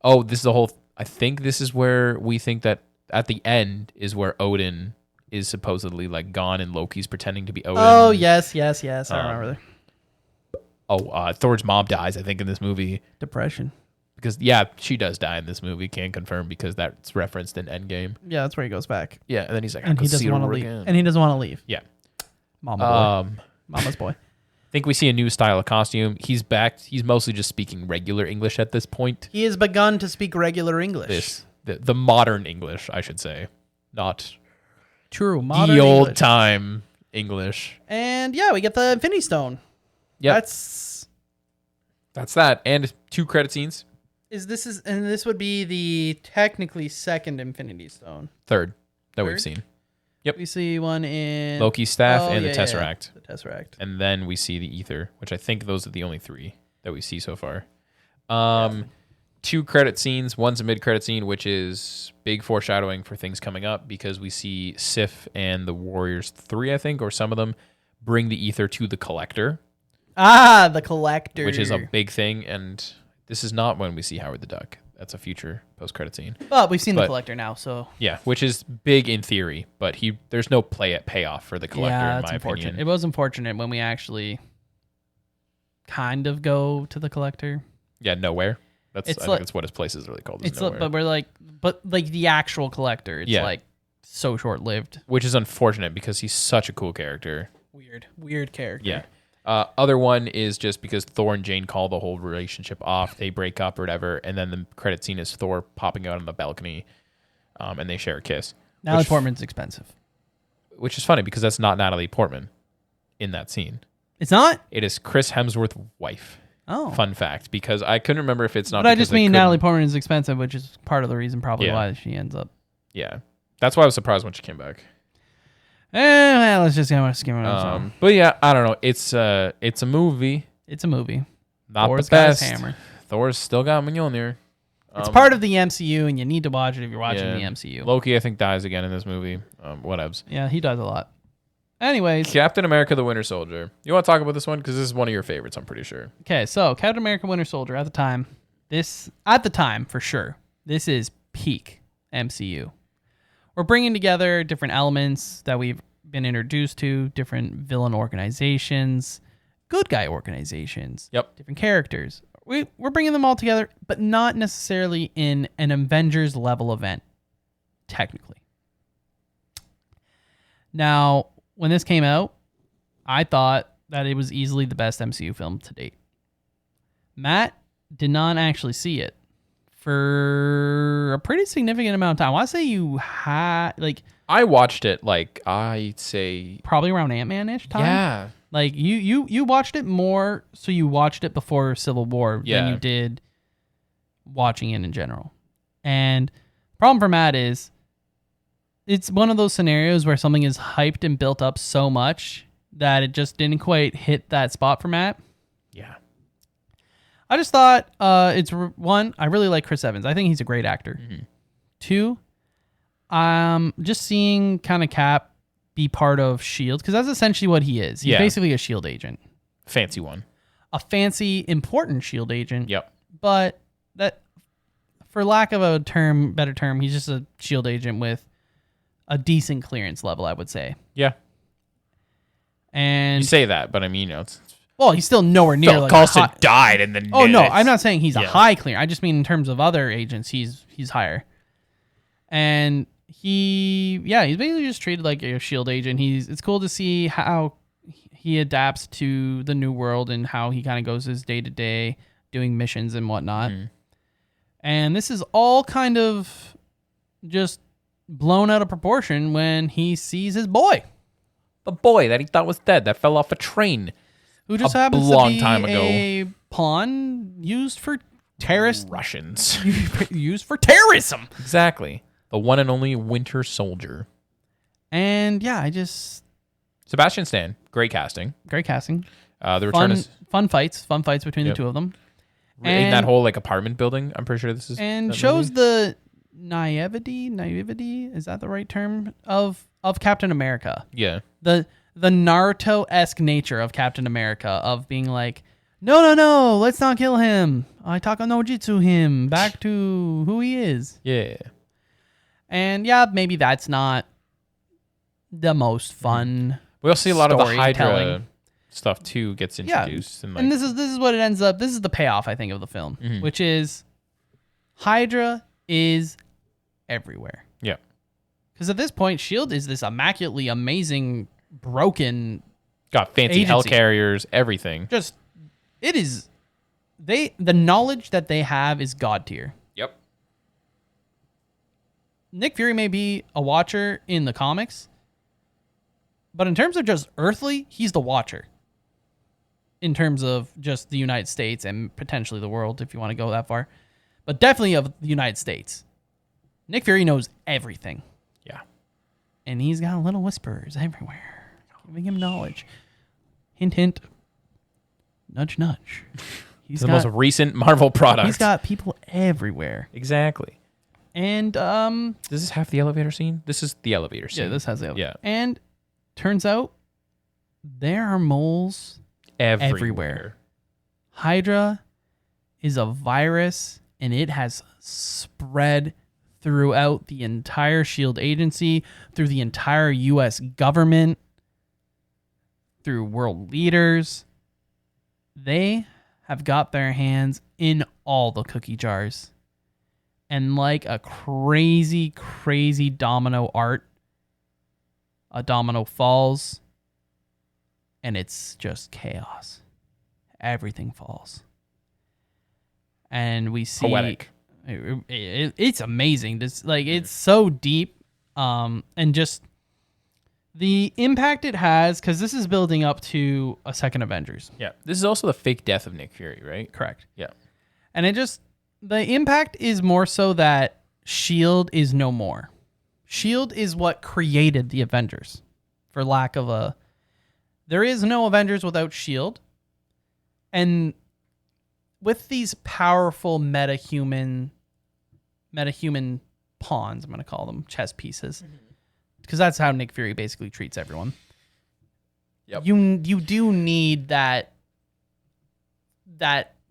Oh, this is the whole... I think this is where we think that at the end is where Odin is supposedly like gone and Loki's pretending to be Odin. Oh, yes. I remember that. Thor's mom dies, I think, in this movie. Depression. Because, she does die in this movie. Can't confirm because that's referenced in Endgame. Yeah, that's where he goes back. Yeah, and then he's like, and he doesn't want to leave. Again. And he doesn't want to leave. Yeah. Mama's boy. I think we see a new style of costume. He's back. He's mostly just speaking regular English at this point. He has begun to speak regular English. The modern English, I should say. Not true modern the old English. time English. And we get the Infinity Stone. Yeah. That's that. And 2 credit scenes. This would be the technically second Infinity Stone. Third that we've seen. Yep. We see one in Loki's staff and the Tesseract. The Tesseract. And then we see the ether, which I think those are the only 3 that we see so far. 2 credit scenes. One's a mid-credit scene, which is big foreshadowing for things coming up because we see Sif and the Warriors 3, I think, or some of them, bring the ether to the Collector. Ah, the Collector. Which is a big thing, and this is not when we see Howard the Duck. That's a future post-credit scene. Well, we've seen the Collector now, so... Yeah, which is big in theory, but there's no payoff for the Collector, in my opinion. It was unfortunate when we actually kind of go to the Collector. Yeah, Nowhere. I think that's what his place is really called. But the actual Collector, it's like so short-lived. Which is unfortunate because he's such a cool character. Weird character. Yeah. Other one is just because Thor and Jane call the whole relationship off. They break up or whatever, and then the credit scene is Thor popping out on the balcony, and they share a kiss. Natalie Portman's expensive. Which is funny because that's not Natalie Portman. in that scene. It's not? It is Chris Hemsworth's wife. Oh. Fun fact, because I couldn't remember if it's not. But I because just they mean couldn't- Natalie Portman is expensive, which is part of the reason probably Yeah. why she ends up. Yeah, that's why I was surprised when she came back. Well, let's just skim it. But yeah, I don't know. It's a movie. It's a movie. Not Thor's the got his best. hammer. Thor's still got Mjolnir. It's part of the MCU, and you need to watch it if you're watching the MCU. Loki, I think, dies again in this movie. Whatevs. Yeah, he does a lot. Anyways, Captain America: The Winter Soldier. You want to talk about this one because this is one of your favorites? I'm pretty sure. okay, so Captain America: Winter Soldier at the time, for sure, this is peak MCU. We're bringing together different elements that we've been introduced to, different villain organizations, good guy organizations, Yep. different characters. We're bringing them all together, but not necessarily in an Avengers level event, technically. Now, when this came out, I thought that it was easily the best MCU film to date. Matt did not actually see it for a pretty significant amount of time. I want to say you had, I watched it I'd say probably around Ant-Man-ish time. yeah. Like you watched it more, so you watched it before Civil War than you did watching it in general. And the problem for Matt is it's one of those scenarios where something is hyped and built up so much that it just didn't quite hit that spot for Matt. Yeah. I just thought one, I really like Chris Evans. I think he's a great actor. Mm-hmm. Two, just seeing kind of Cap be part of S.H.I.E.L.D., because that's essentially what he is. He's basically a S.H.I.E.L.D. agent. Fancy one. A fancy, important S.H.I.E.L.D. agent. Yep. But that, for lack of a better term, he's just a S.H.I.E.L.D. agent with a decent clearance level, I would say. Yeah. And You say that, but I mean, it's well, he's still nowhere near Phil like Coulson died in the Oh no, I'm not saying he's a Yeah. high clear. I just mean in terms of other agents, he's higher. And he's basically just treated like a S.H.I.E.L.D. agent. It's cool to see how he adapts to the new world and how he kind of goes his day to day doing missions and whatnot. And this is all kind of just blown out of proportion when he sees his boy, the boy that he thought was dead that fell off a train. who just A happens long to be time ago. a pawn used for terrorist Russians. used for terrorism. Exactly. The one and only Winter Soldier. And yeah, I just Sebastian Stan. Great casting. great casting. The return is Fun fights between Yep. the two of them. in that And- whole apartment building. I'm pretty sure this is And that shows movie. the naivety, is that the right term, of Captain America. Yeah. The Naruto-esque nature of Captain America, of being like, no, let's not kill him. I taka no jutsu him back to who he is. Yeah. And yeah, maybe that's not the most fun. We'll see a lot of the Hydra Storytelling. stuff too gets Yeah, introduced. and this is what it ends up. This is the payoff, I think, of the film, which is Hydra is everywhere. Yeah. Because at this point, S.H.I.E.L.D. is this immaculately amazing, broken. Got fancy Agency. helicarriers, everything. Just it is. The knowledge that they have is god tier. Yep. Nick Fury may be a watcher in the comics, but in terms of just earthly, he's the watcher. In terms of just the United States and potentially the world, if you want to go that far, but definitely of the United States, Nick Fury knows everything. Yeah. And he's got little whisperers everywhere, giving him knowledge. Hint, hint. Nudge, nudge. It's the most recent Marvel product. He's got people everywhere. Exactly. And Does this have the elevator scene? This is the elevator scene. yeah, this has the Yeah. And turns out there are moles Everywhere. Hydra is a virus, and it has spread throughout the entire S.H.I.E.L.D. agency, through the entire U.S. government, through world leaders. They have got their hands in all the cookie jars. And like a crazy, crazy domino art, a domino falls, and it's just chaos. Everything falls. And we see Poetic. it's amazing. This it's so deep, and just The impact it has, because this is building up to a second Avengers. Yeah. This is also the fake death of Nick Fury, right? Correct. Yeah. And the impact is more so that S.H.I.E.L.D. is no more. S.H.I.E.L.D. is what created the Avengers, for lack of a... There is no Avengers without S.H.I.E.L.D. And with these powerful meta-human pawns, I'm going to call them chess pieces, because that's how Nick Fury basically treats everyone. Yep. You do need that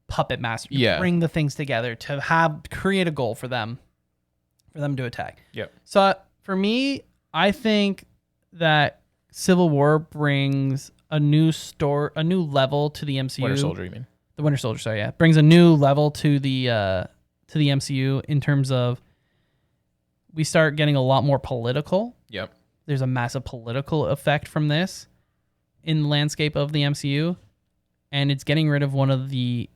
puppet master to bring the things together to create a goal for them to attack. Yep. So for me, I think that Civil War brings a new level to the MCU. Winter Soldier, you mean? The Winter Soldier, sorry, yeah. Brings a new level to the MCU in terms of we start getting a lot more political. Yep. There's a massive political effect from this in the landscape of the MCU, and it's getting rid of one of the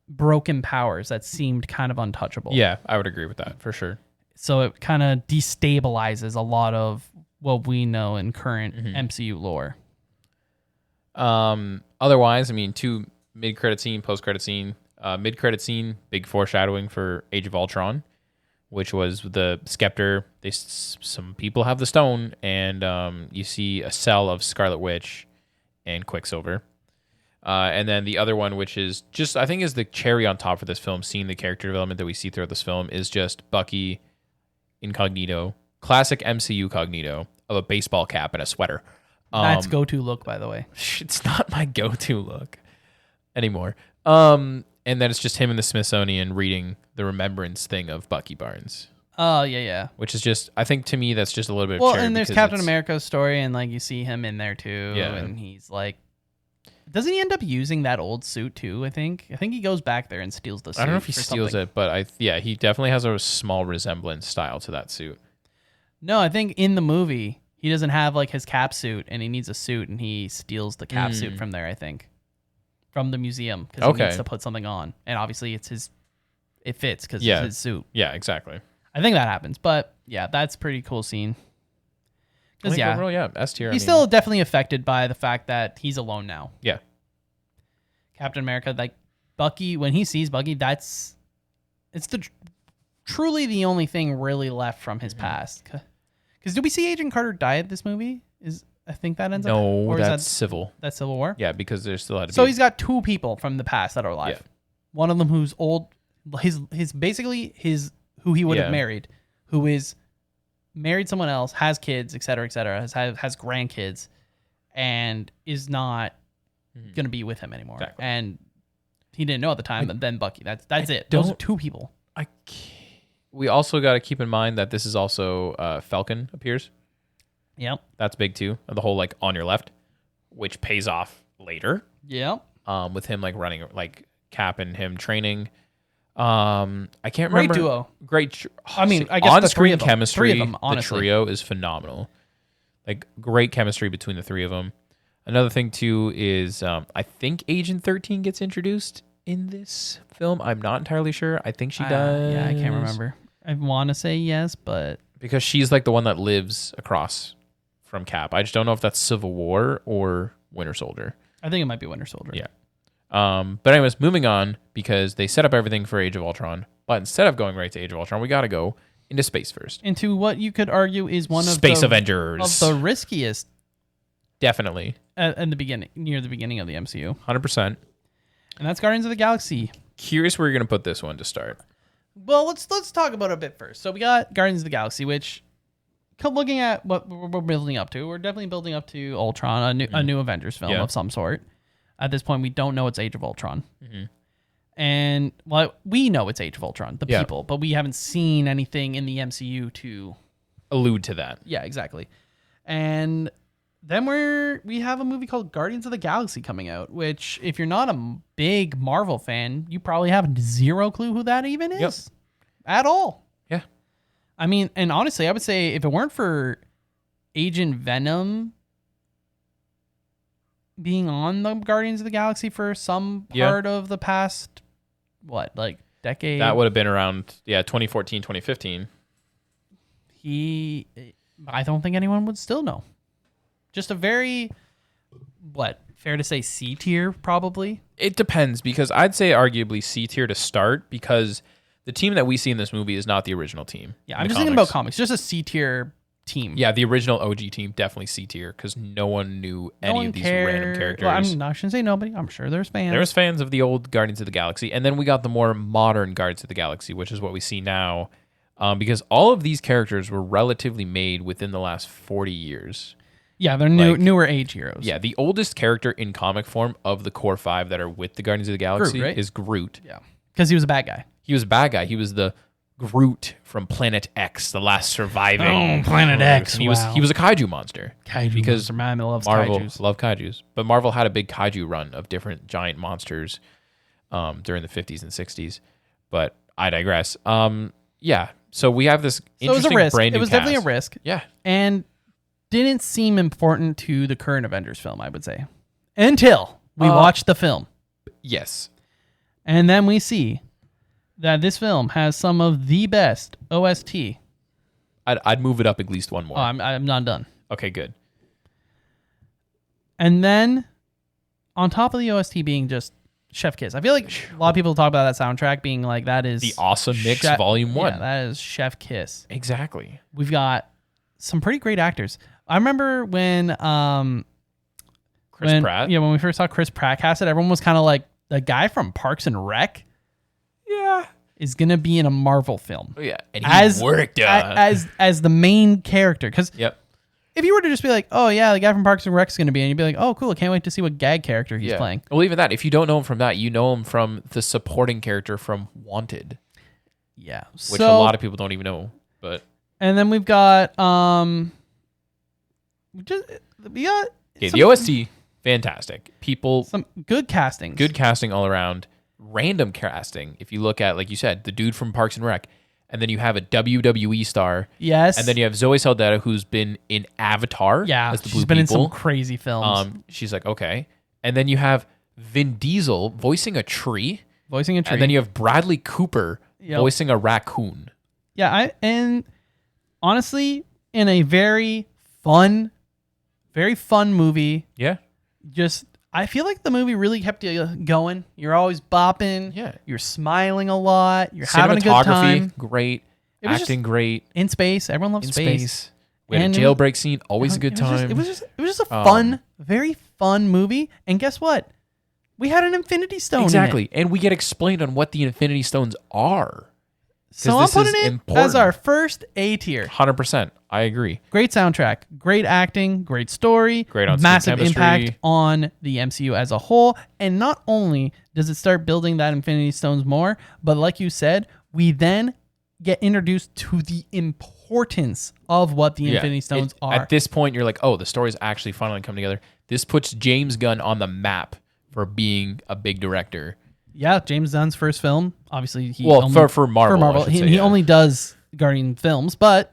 broken powers that seemed kind of untouchable. Yeah, I would agree with that for sure. So it kind of destabilizes a lot of what we know in current MCU lore. Otherwise, I mean, two mid-credit scene, post-credit scene. Mid-credit scene, big foreshadowing for Age of Ultron, which was the Scepter. Some people have the stone, and you see a cell of Scarlet Witch and Quicksilver. And then the other one, which is just, I think is the cherry on top for this film, seeing the character development that we see throughout this film, is just Bucky incognito, classic MCU cognito of a baseball cap and a sweater. That's go-to look, by the way. It's not my go-to look anymore. And then it's just him in the Smithsonian reading the remembrance thing of Bucky Barnes. Oh, yeah. Which is just, I think to me, that's just a little bit of Well, cherry and there's because Captain America's story, and like you see him in there too. Yeah. And he's like, doesn't he end up using that old suit too, I think? I think he goes back there and steals the suit. I don't know if he steals it, but he definitely has a small resemblance style to that suit. No, I think in the movie, he doesn't have like his cap suit and he needs a suit and he steals the cap suit from there, I think. From the museum because he needs to put something on. And obviously it fits because it's his suit. Yeah, exactly. I think that happens. But yeah, that's a pretty cool scene. Because S tier. He's still definitely affected by the fact that he's alone now. Yeah. Captain America, like Bucky, when he sees Bucky, it's truly the only thing really left from his past. Because did we see Agent Carter die at this movie? I think that ends up. No, that's Civil. That's Civil War? Yeah, because there's still had to be. So he's got two people from the past that are alive. Yeah. One of them who's old, his who he would have married, who is married someone else, has kids, et cetera, has grandkids, and is not going to be with him anymore. Exactly. And he didn't know at the time, but then Bucky. That's it. Those are two people. We also got to keep in mind that this is also Falcon appears. Yep. That's big too. The whole like on your left, which pays off later. Yep. With him like running, like Cap and him training. I can't Great remember. duo. Great. I mean, I guess on-screen the chemistry. three of them, honestly. The trio is phenomenal. Like great chemistry between the three of them. Another thing too is I think Agent 13 gets introduced in this film. I'm not entirely sure. I think she does. Yeah, I can't remember. I want to say yes, but because she's like the one that lives across from Cap. I just don't know if that's Civil War or Winter Soldier. I think it might be Winter Soldier. Yeah. But anyways, moving on because they set up everything for Age of Ultron. But instead of going right to Age of Ultron, we got to go into space first. Into what you could argue is one of Space Avengers. of the riskiest. Definitely. In the beginning, near the beginning of the MCU. 100%. And that's Guardians of the Galaxy. Curious where you're going to put this one to start. Well, let's talk about it a bit first. So we got Guardians of the Galaxy, which, looking at what we're building up to, we're definitely building up to Ultron, a new Avengers film of some sort. At this point, we don't know it's Age of Ultron. Mm-hmm. And, well, we know it's Age of Ultron, the people, but we haven't seen anything in the MCU to allude to that. Yeah, exactly. And then we have a movie called Guardians of the Galaxy coming out, which if you're not a big Marvel fan, you probably have zero clue who that even is at all. Yeah. I mean, and honestly, I would say if it weren't for Agent Venom being on the Guardians of the Galaxy for some part of the past, decade? That would have been around, 2014, 2015. I don't think anyone would still know. Just a very, fair to say C tier, probably? It depends, because I'd say arguably C tier to start, because the team that we see in this movie is not the original team. Yeah, I'm just thinking about comics. Just a C tier team. Yeah, the original OG team, definitely C tier, because no one knew any of these random characters. Well, I shouldn't say nobody. I'm sure there's fans. There's fans of the old Guardians of the Galaxy, and then we got the more modern Guardians of the Galaxy, which is what we see now, because all of these characters were relatively made within the last 40 years. Yeah, they're newer age heroes. Yeah, the oldest character in comic form of the core 5 that are with the Guardians of the Galaxy is Groot. Yeah, because he was a bad guy. He was a bad guy. He was the Groot from Planet X, the last surviving. Oh, Planet X! And he was a kaiju monster. Because Marvel loves Marvel kaijus. love kaijus, but Marvel had a big kaiju run of different giant monsters during the 50s and 60s. But I digress. Yeah, so we have this interesting brand new It was cast. definitely a risk. Yeah, and didn't seem important to the current Avengers film, I would say, until we watched the film. Yes, and then we see that this film has some of the best OST. I'd move it up at least one more. Oh, I'm not done. Okay, good. And then on top of the OST being just Chef Kiss, I feel like a lot of people talk about that soundtrack being like that is the Awesome Mix Volume 1. Yeah, that is Chef Kiss. Exactly. We've got some pretty great actors. I remember when Chris Pratt. Yeah, when we first saw Chris Pratt cast it, everyone was kind of like, the guy from Parks and Rec. Yeah, is gonna be in a Marvel film. Yeah, and he worked as the main character. Because if you were to just be like, oh yeah, the guy from Parks and Rec is gonna be in, you'd be like, oh cool, I can't wait to see what gag character he's playing. Well, even that, if you don't know him from that, you know him from the supporting character from Wanted. Yeah, which a lot of people don't even know. But and then we've got the OST, fantastic. People, some good casting, all around. Random casting. If you look at, like you said, the dude from Parks and Rec, and then you have a WWE star. Yes. And then you have Zoe Saldana, who's been in Avatar. Yeah, as the she's been in some crazy films. She's like, okay. And then you have Vin Diesel voicing a tree. And then you have Bradley Cooper voicing a raccoon. Yeah, and honestly, in a very fun movie. Yeah. I feel like the movie really kept you going. You're always bopping. Yeah. You're smiling a lot. You're having a good time. Great. Acting great. In space. Everyone loves space. We had a jailbreak scene. Always a good time. It was just a fun, very fun movie. And guess what? We had an Infinity Stone. Exactly. And we get explained on what the Infinity Stones are. So I'm putting it as our first A tier. 100%. I agree. Great soundtrack, great acting, great story, great on massive impact on the MCU as a whole. And not only does it start building that Infinity Stones more, but like you said, we then get introduced to the importance of what the Infinity Stones are. At this point, you're like, oh, the story's actually finally come together. This puts James Gunn on the map for being a big director. Yeah, James Gunn's first film. Obviously, for Marvel. He only does Guardian films, but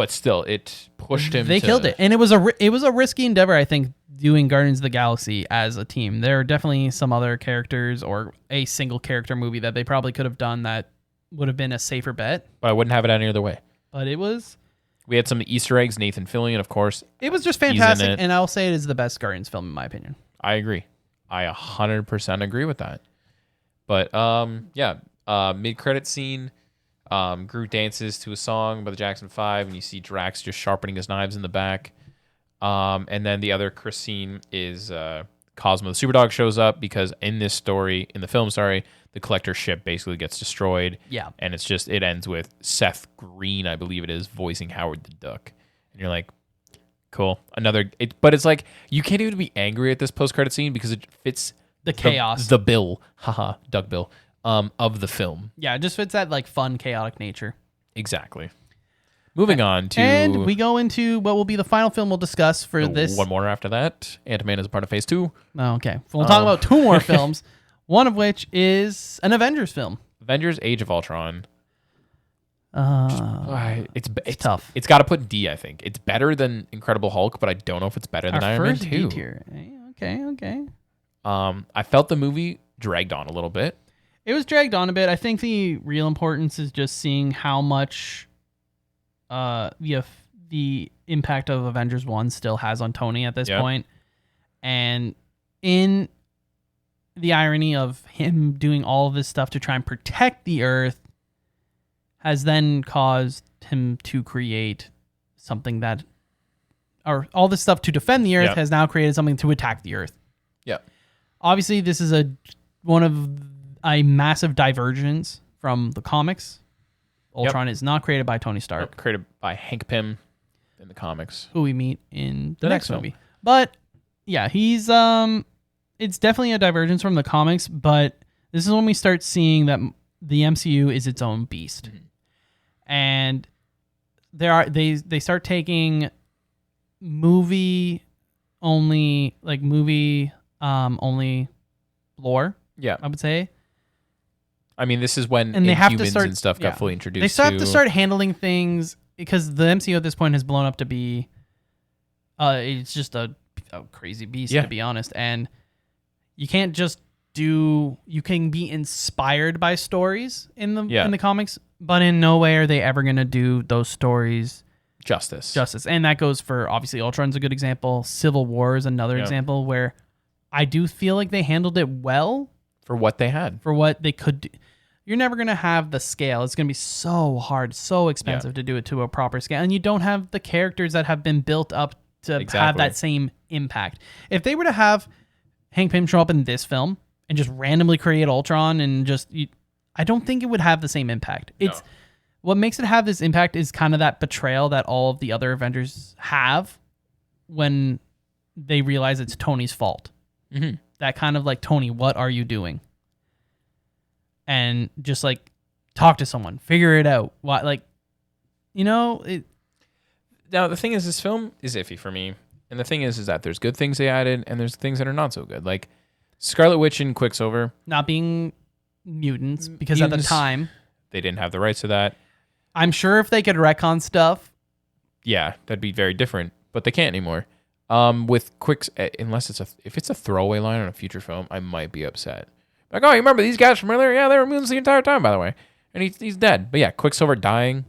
still, it pushed him. They killed it, and it was a risky endeavor. I think doing Guardians of the Galaxy as a team. There are definitely some other characters or a single character movie that they probably could have done that would have been a safer bet. But I wouldn't have it any other way. But it was. We had some Easter eggs. Nathan Fillion, of course. It was just fantastic, and I'll say it is the best Guardians film in my opinion. I agree. I 100% agree with that. But mid-credit scene, Groot dances to a song by the Jackson 5, and you see Drax just sharpening his knives in the back. And then the other Chris scene is Cosmo the Superdog shows up because in the film, the Collector ship basically gets destroyed. Yeah. And it ends with Seth Green, I believe it is, voicing Howard the Duck. And you're like, cool. But it's like, you can't even be angry at this post-credit scene because it fits the chaos. The bill. Haha, Duck Bill. Of the film. Yeah, it just fits that like fun, chaotic nature. Exactly. Moving on to... And we go into what will be the final film we'll discuss for this. One more after that. Ant-Man is a part of Phase 2. Oh, okay. We'll talk about two more films, one of which is an Avengers film. Avengers Age of Ultron. It's tough. It's got to put D, I think. It's better than Incredible Hulk, but I don't know if it's better than Iron Man 2. Okay. I felt the movie dragged on a little bit. It was dragged on a bit. I think the real importance is just seeing how much the the impact of Avengers 1 still has on Tony at this point. And in the irony of him doing all of this stuff to try and protect the Earth has then caused him to create something that, or all this stuff to defend the Earth has now created something to attack the Earth. Yeah. Obviously, this is a massive divergence from the comics. Ultron is not created by Tony Stark. Created by Hank Pym in the comics, who we meet in the next film. movie. But yeah, he's it's definitely a divergence from the comics, but this is when we start seeing that the MCU is its own beast. And they start taking movie only lore. Yeah, I would say. I mean, this is when and they have to start, and stuff got fully introduced. They start to start handling things because the MCU at this point has blown up to be, it's just a crazy beast to be honest. And you can't just you can be inspired by stories in the comics, but in no way are they ever going to do those stories justice. And that goes for, obviously, Ultron's a good example. Civil War is another example where I do feel like they handled it well. For what they had. For what they could do. You're never going to have the scale. It's going to be so hard, so expensive to do it to a proper scale. And you don't have the characters that have been built up to have that same impact. If they were to have Hank Pym show up in this film and just randomly create Ultron and I don't think it would have the same impact. What makes it have this impact is kind of that betrayal that all of the other Avengers have when they realize it's Tony's fault. Mm-hmm. That kind of like, Tony, what are you doing? And just like talk to someone, figure it out. Why, Now the thing is, this film is iffy for me, and the thing is that there's good things they added, and there's things that are not so good. Like Scarlet Witch and Quicksilver not being mutants because at the time they didn't have the rights to that. I'm sure if they could retcon stuff, that'd be very different, but they can't anymore. With unless if it's a throwaway line on a future film, I might be upset. Like, oh, you remember these guys from earlier? Yeah, they were mutants the entire time, by the way. And he's dead. But yeah, Quicksilver dying.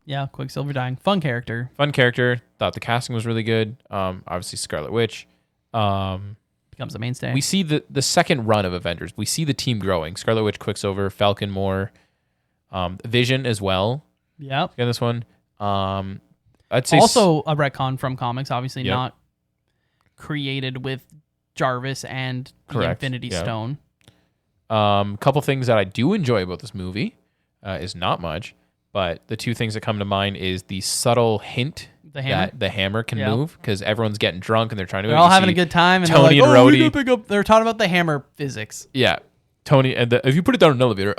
Yeah, Quicksilver dying. Fun character. Thought the casting was really good. Obviously Scarlet Witch. Becomes a mainstay. We see the second run of Avengers. We see the team growing. Scarlet Witch, Quicksilver, Falcon more. Vision as well. Yeah. In this one. I'd say also a retcon from comics, obviously not created with Jarvis and the Infinity Stone. Couple things that I do enjoy about this movie is not much, but the two things that come to mind is the subtle hint that the hammer can move, because everyone's getting drunk and they're trying to. They're all having a good time, and Tony they're like, and Rhodey. They're talking about the hammer physics. Yeah. Tony and if you put it down in an elevator,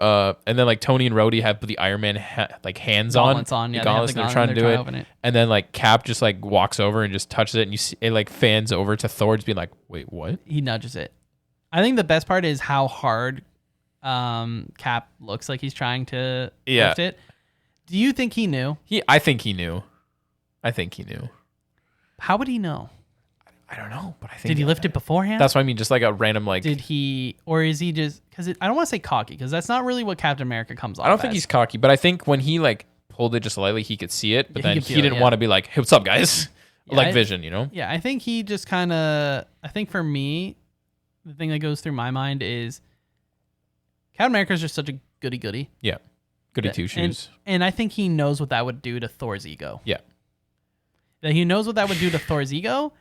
and then like Tony and Rhodey have the Iron Man hands gauntlets on, yeah, gauntlets, and they're trying to do it. And then like Cap just like walks over and just touches it, and you see it like fans over to Thor, just being like, "Wait, what?" He nudges it. I think the best part is how hard Cap looks like he's trying to lift it. Do you think he knew? I think he knew. How would he know? I don't know, but I think. Did he lift it beforehand? That's what I mean. Just like a random like. Did he, or is he just? Because I don't want to say cocky, because that's not really what Captain America comes off. I don't think he's cocky, but I think when he like pulled it just lightly, he could see it, but then he didn't want to be like, "Hey, what's up, guys?" Vision, you know? Yeah, I think he just kind of. I think for me, the thing that goes through my mind is Captain America is just such a goody. Yeah, goody two shoes. And I think he knows what that would do to Thor's ego. Yeah, that he knows what that would do to Thor's ego.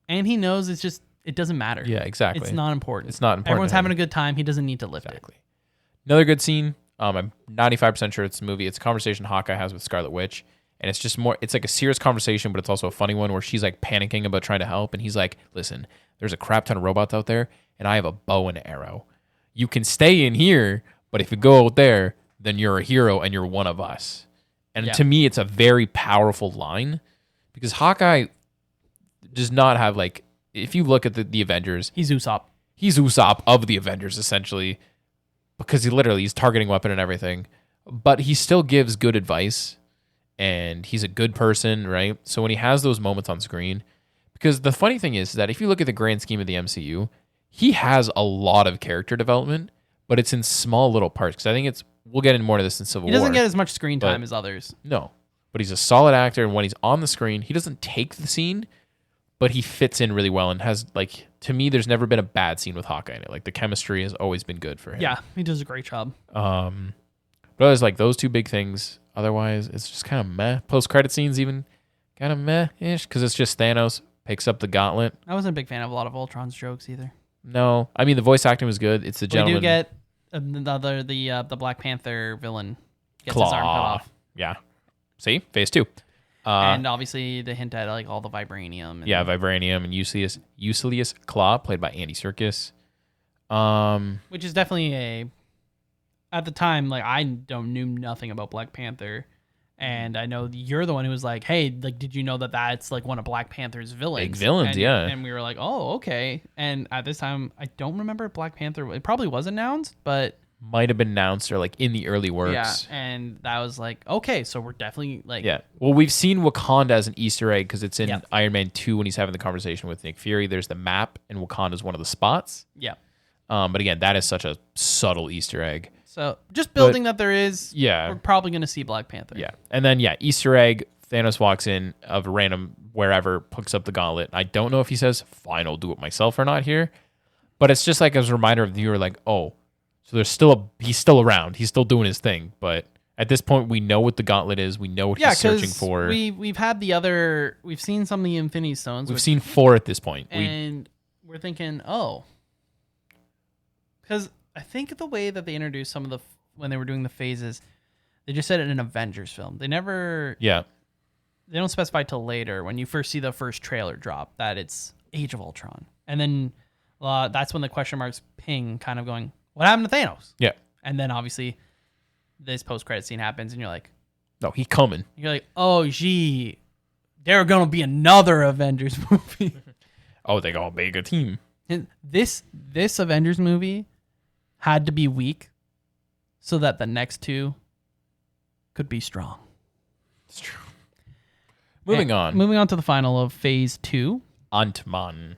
And he knows it doesn't matter. Yeah, exactly. It's not important. Everyone's having a good time. He doesn't need to lift it. Another good scene. I'm 95% sure it's a movie. It's a conversation Hawkeye has with Scarlet Witch. And it's just it's like a serious conversation, but it's also a funny one where she's like panicking about trying to help. And he's like, listen, there's a crap ton of robots out there, and I have a bow and arrow. You can stay in here, but if you go out there, then you're a hero and you're one of us. And to me, it's a very powerful line, because Hawkeye does not have like, if you look at the Avengers, he's Usopp. He's Usopp of the Avengers, essentially, because he's targeting weapon and everything, but he still gives good advice, and he's a good person, right? So when he has those moments on screen, because the funny thing is that if you look at the grand scheme of the MCU, he has a lot of character development, but it's in small little parts. Because I think we'll get into more of this in Civil War. He doesn't get as much screen time as others. No. but he's a solid actor. And when he's on the screen, he doesn't take the scene, but he fits in really well and has, like, to me, there's never been a bad scene with Hawkeye in it. Like, the chemistry has always been good for him. Yeah, he does a great job. But there's like those two big things. Otherwise, it's just kind of meh. Post-credit scenes even kind of meh-ish because it's just Thanos picks up the gauntlet. I wasn't a big fan of a lot of Ultron's jokes either. No, I mean the voice acting was good. It's the gentleman. We do get the Black Panther villain gets Claw. his arm cut off. Yeah. See? Phase 2. And obviously the hint at like all the vibranium. And Vibranium and Ucilius Claw, played by Andy Serkis. Which is definitely at the time, like I knew nothing about Black Panther. And I know you're the one who was like, hey, like, did you know that that's like one of Black Panther's villains? Big villains, yeah. And we were like, oh, okay. And at this time, I don't remember Black Panther. It probably was announced, but might have been announced or like in the early works. Yeah, and that was like, okay, so we're definitely like... Yeah, well, we've seen Wakanda as an Easter egg because it's in Iron Man 2 when he's having the conversation with Nick Fury. There's the map, and Wakanda's one of the spots. Yeah. But again, that is such a subtle Easter egg. So just building that there is, yeah, we're probably going to see Black Panther. Yeah. And then, Easter egg, Thanos walks in of random wherever, picks up the gauntlet. I don't know if he says, fine, I'll do it myself or not here. But it's just like as a reminder of the viewer, like, oh, so there's he's still around. He's still doing his thing. But at this point, we know what the gauntlet is. We know what he's searching for. We've had we've seen some of the Infinity Stones. We've seen 4 at this point. And we're thinking, oh. Because I think the way that they introduced some of when they were doing the phases, they just said it in an Avengers film. They never... Yeah. They don't specify till later when you first see the first trailer drop that it's Age of Ultron. And then that's when the question marks ping kind of going, what happened to Thanos? Yeah. And then obviously this post-credit scene happens and you're like... No, he's coming. You're like, oh, gee, there's going to be another Avengers movie. Oh, they got a bigger team. And this Avengers movie had to be weak so that the next 2 could be strong. It's true. Moving on to the final of Phase 2. Ant-Man.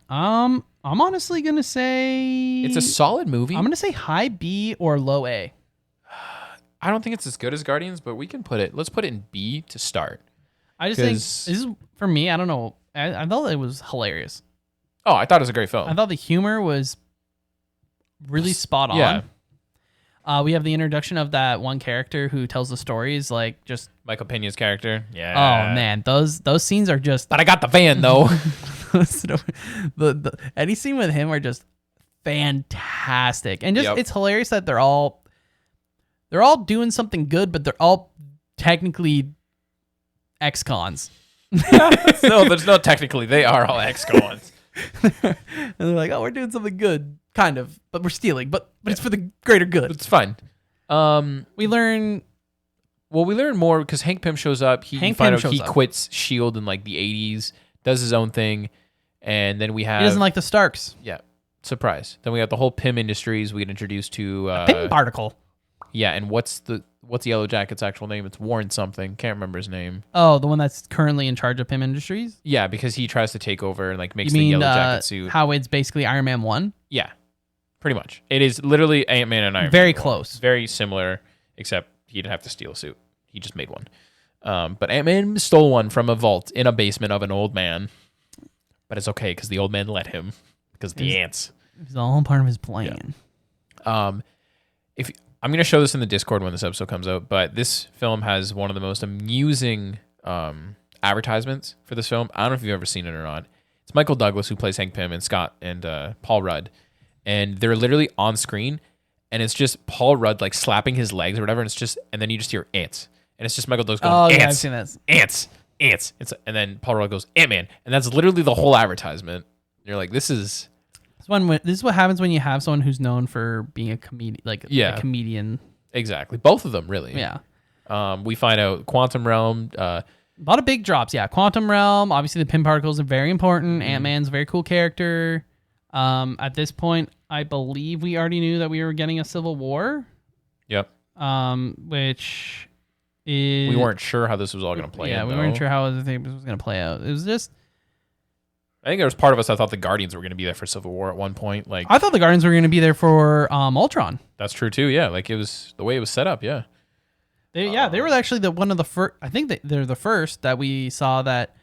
I'm honestly gonna say it's a solid movie. I'm gonna say high B or low A. I don't think it's as good as Guardians, but we can let's put it in B to start. I just think this is, for me, I don't know. I thought it was hilarious. Oh, I thought it was a great film. I thought the humor was really spot on. Yeah. We have the introduction of that one character who tells the stories, like just Michael Pena's character. Yeah. Oh man, those scenes are just. But I got the van though. the any scene with him are just fantastic, and just it's hilarious that they're all doing something good, but they're all technically ex-cons. No, there's no technically. They are all ex-cons. And they're like, oh, we're doing something good, kind of, but we're stealing, but it's for the greater good. It's fine. We learn more because Hank Pym shows up. He quits S.H.I.E.L.D. in like the 80s, does his own thing, and then we have... He doesn't like the Starks. Yeah. Surprise. Then we got the whole Pym Industries. We get introduced to... Pym particle. Yeah, and what's Yellow Jacket's actual name? It's Warren something. Can't remember his name. Oh, the one that's currently in charge of Pym Industries? Yeah, because he tries to take over and like makes the Yellow Jacket suit. How it's basically Iron Man 1? Yeah, pretty much. It is literally Ant-Man and Iron Man. Very close. Very similar, except he didn't have to steal a suit. He just made one. But Ant-Man stole one from a vault in a basement of an old man. But it's okay because the old man let him because the ants. It was all part of his plan. Yeah. If I'm going to show this in the Discord when this episode comes out, but this film has one of the most amusing advertisements for this film. I don't know if you've ever seen it or not. It's Michael Douglas who plays Hank Pym and Scott and Paul Rudd. And they're literally on screen, and it's just Paul Rudd like slapping his legs or whatever, and then you just hear ants. And it's just Michael Douglas going, ants, yeah, I've seen this. Ants. And then Paul Rudd goes, Ant-Man. And that's literally the whole advertisement. And you're like, this is what happens when you have someone who's known for being a comedian, a comedian. Exactly. Both of them, really. Yeah. We find out Quantum Realm. A lot of big drops. Yeah. Quantum Realm. Obviously, the Pym particles are very important. Ant-Man's a very cool character. At this point, I believe we already knew that we were getting a Civil War. Yep. Which is... We weren't sure how this was all going to play out. Yeah, we weren't sure how the thing was going to play out. It was just... I think there was part of us that thought the Guardians were going to be there for Civil War at one point. Like I thought the Guardians were going to be there for Ultron. That's true too. Yeah, like it was the way it was set up. Yeah, They were actually one of the first. I think they're the first that we saw that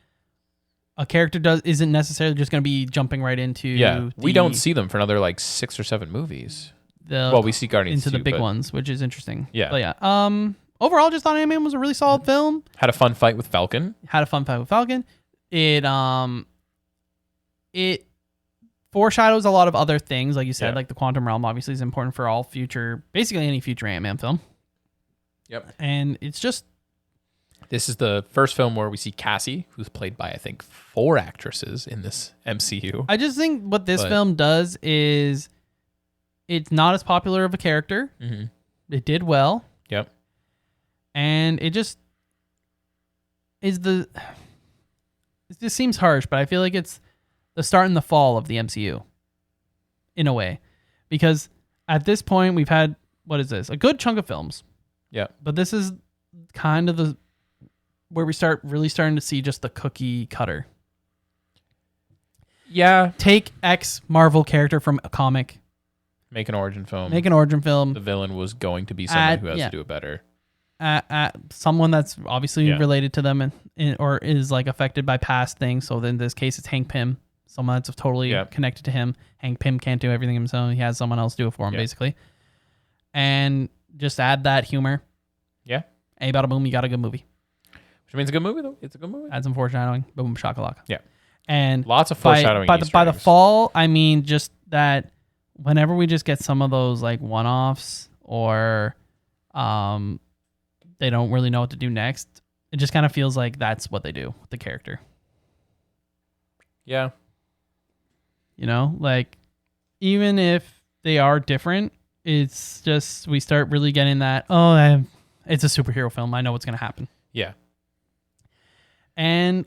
a character isn't necessarily just going to be jumping right into. Yeah, we don't see them for another like 6 or 7 movies. We see Guardians into the big ones, which is interesting. Yeah, but yeah. Overall, just thought Ant-Man was a really solid film. Had a fun fight with Falcon. It foreshadows a lot of other things, like you said, like the quantum realm. Obviously, is important for all basically any future Ant-Man film. Yep. And it's just... This is the first film where we see Cassie, who's played by, I think, 4 actresses in this MCU. I just think what this film does is it's not as popular of a character. Mm-hmm. It did well. Yep. And it just is it just seems harsh, but I feel like it's the start and the fall of the MCU in a way. Because at this point, we've had, what is this? A good chunk of films. Yeah. But this is kind of where we really starting to see just the cookie cutter. Yeah. Take X Marvel character from a comic. Make an origin film. The villain was going to be someone who has to do it better. Someone that's obviously related to them or is like affected by past things. So in this case, it's Hank Pym. Someone that's totally connected to him. Hank Pym can't do everything himself. He has someone else do it for him, basically. And just add that humor. Yeah. Hey, bada boom, you got a good movie. Which means a good movie, though. It's a good movie. Add some foreshadowing. Boom, shakalaka. Yeah. And lots of foreshadowing. By the fall, I mean just that whenever we just get some of those like one-offs or they don't really know what to do next, it just kind of feels like that's what they do with the character. Yeah. You know, like even if they are different, it's just we start really getting that, it's a superhero film. I know what's going to happen. Yeah. And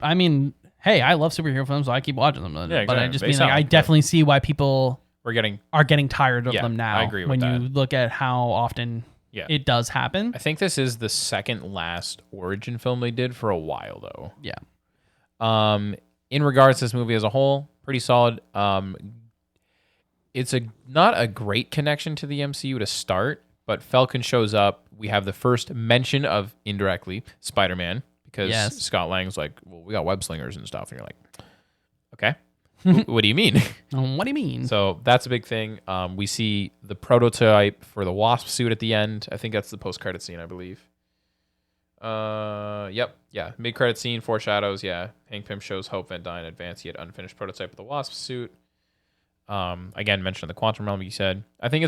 I mean, hey, I love superhero films, so I keep watching them. Yeah, exactly. But I just mean like I definitely see why people are getting tired of them now. I agree with when that. you look at how often it does happen. I think this is the second last origin film they did for a while, though. Yeah. In regards to this movie as a whole, pretty solid. It's not a great connection to the MCU to start, but Falcon shows up. We have the first mention of, indirectly, Spider-Man, because Scott Lang's like, well, we got web slingers and stuff. And you're like, okay, what do you mean? What do you mean? So that's a big thing. We see the prototype for the Wasp suit at the end. I think that's the post-credit scene, I believe. Yep. Yeah. Mid-credit scene, foreshadows. Yeah. Hank Pym shows Hope Van Dyne in advance. He had unfinished prototype of the Wasp suit. Again, mentioned the quantum realm, you said. I think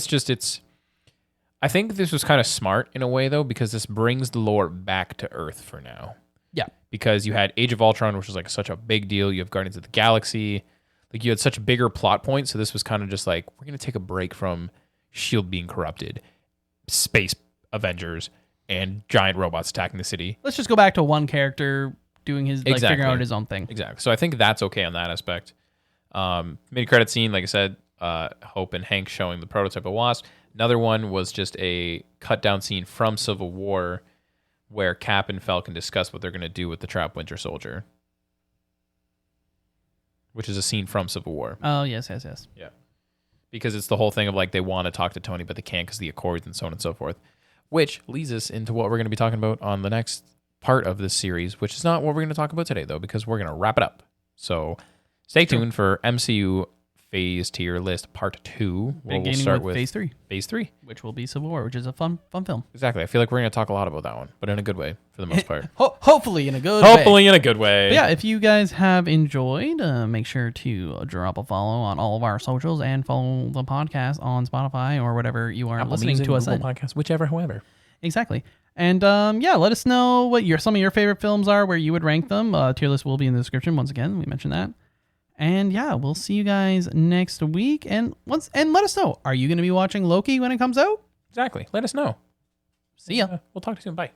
I think this was kind of smart in a way, though, because this brings the lore back to Earth for now. Yeah. Because you had Age of Ultron, which was like such a big deal. You have Guardians of the Galaxy. Like you had such bigger plot points. So this was kind of just like, we're going to take a break from S.H.I.E.L.D. being corrupted, space Avengers, and giant robots attacking the city. Let's just go back to one character doing his, figuring out his own thing. Exactly. So I think that's okay on that aspect. Mid-credit scene, like I said, Hope and Hank showing the prototype of Wasp. Another one was just a cut-down scene from Civil War where Cap and Falcon discuss what they're going to do with the trapped Winter Soldier, which is a scene from Civil War. Oh, yes. Yeah. Because it's the whole thing of like they want to talk to Tony, but they can't because the Accords and so on and so forth, which leads us into what we're going to be talking about on the next part of this series, which is not what we're going to talk about today, though, because we're going to wrap it up. So stay tuned for MCU Phase Tier List Part 2. We'll start with Phase 3. Phase 3. Which will be Civil War, which is a fun film. Exactly. I feel like we're going to talk a lot about that one, but in a good way for the most part. Hopefully in a good way. Hopefully in a good way. But yeah, if you guys have enjoyed, make sure to drop a follow on all of our socials and follow the podcast on Spotify or whatever you are listening to us in. Podcast, whichever, however. Exactly. And let us know what some of your favorite films are, where you would rank them. Tier list will be in the description. Once again, we mentioned that. And yeah, we'll see you guys next week. And let us know, are you going to be watching Loki when it comes out? Exactly. Let us know. See ya. We'll talk to you soon. Bye.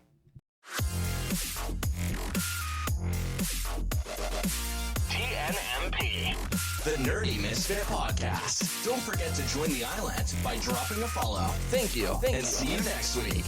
TNMP, the Nerdy Misfit Podcast. Don't forget to join the island by dropping a follow. Thank you. And see you next week.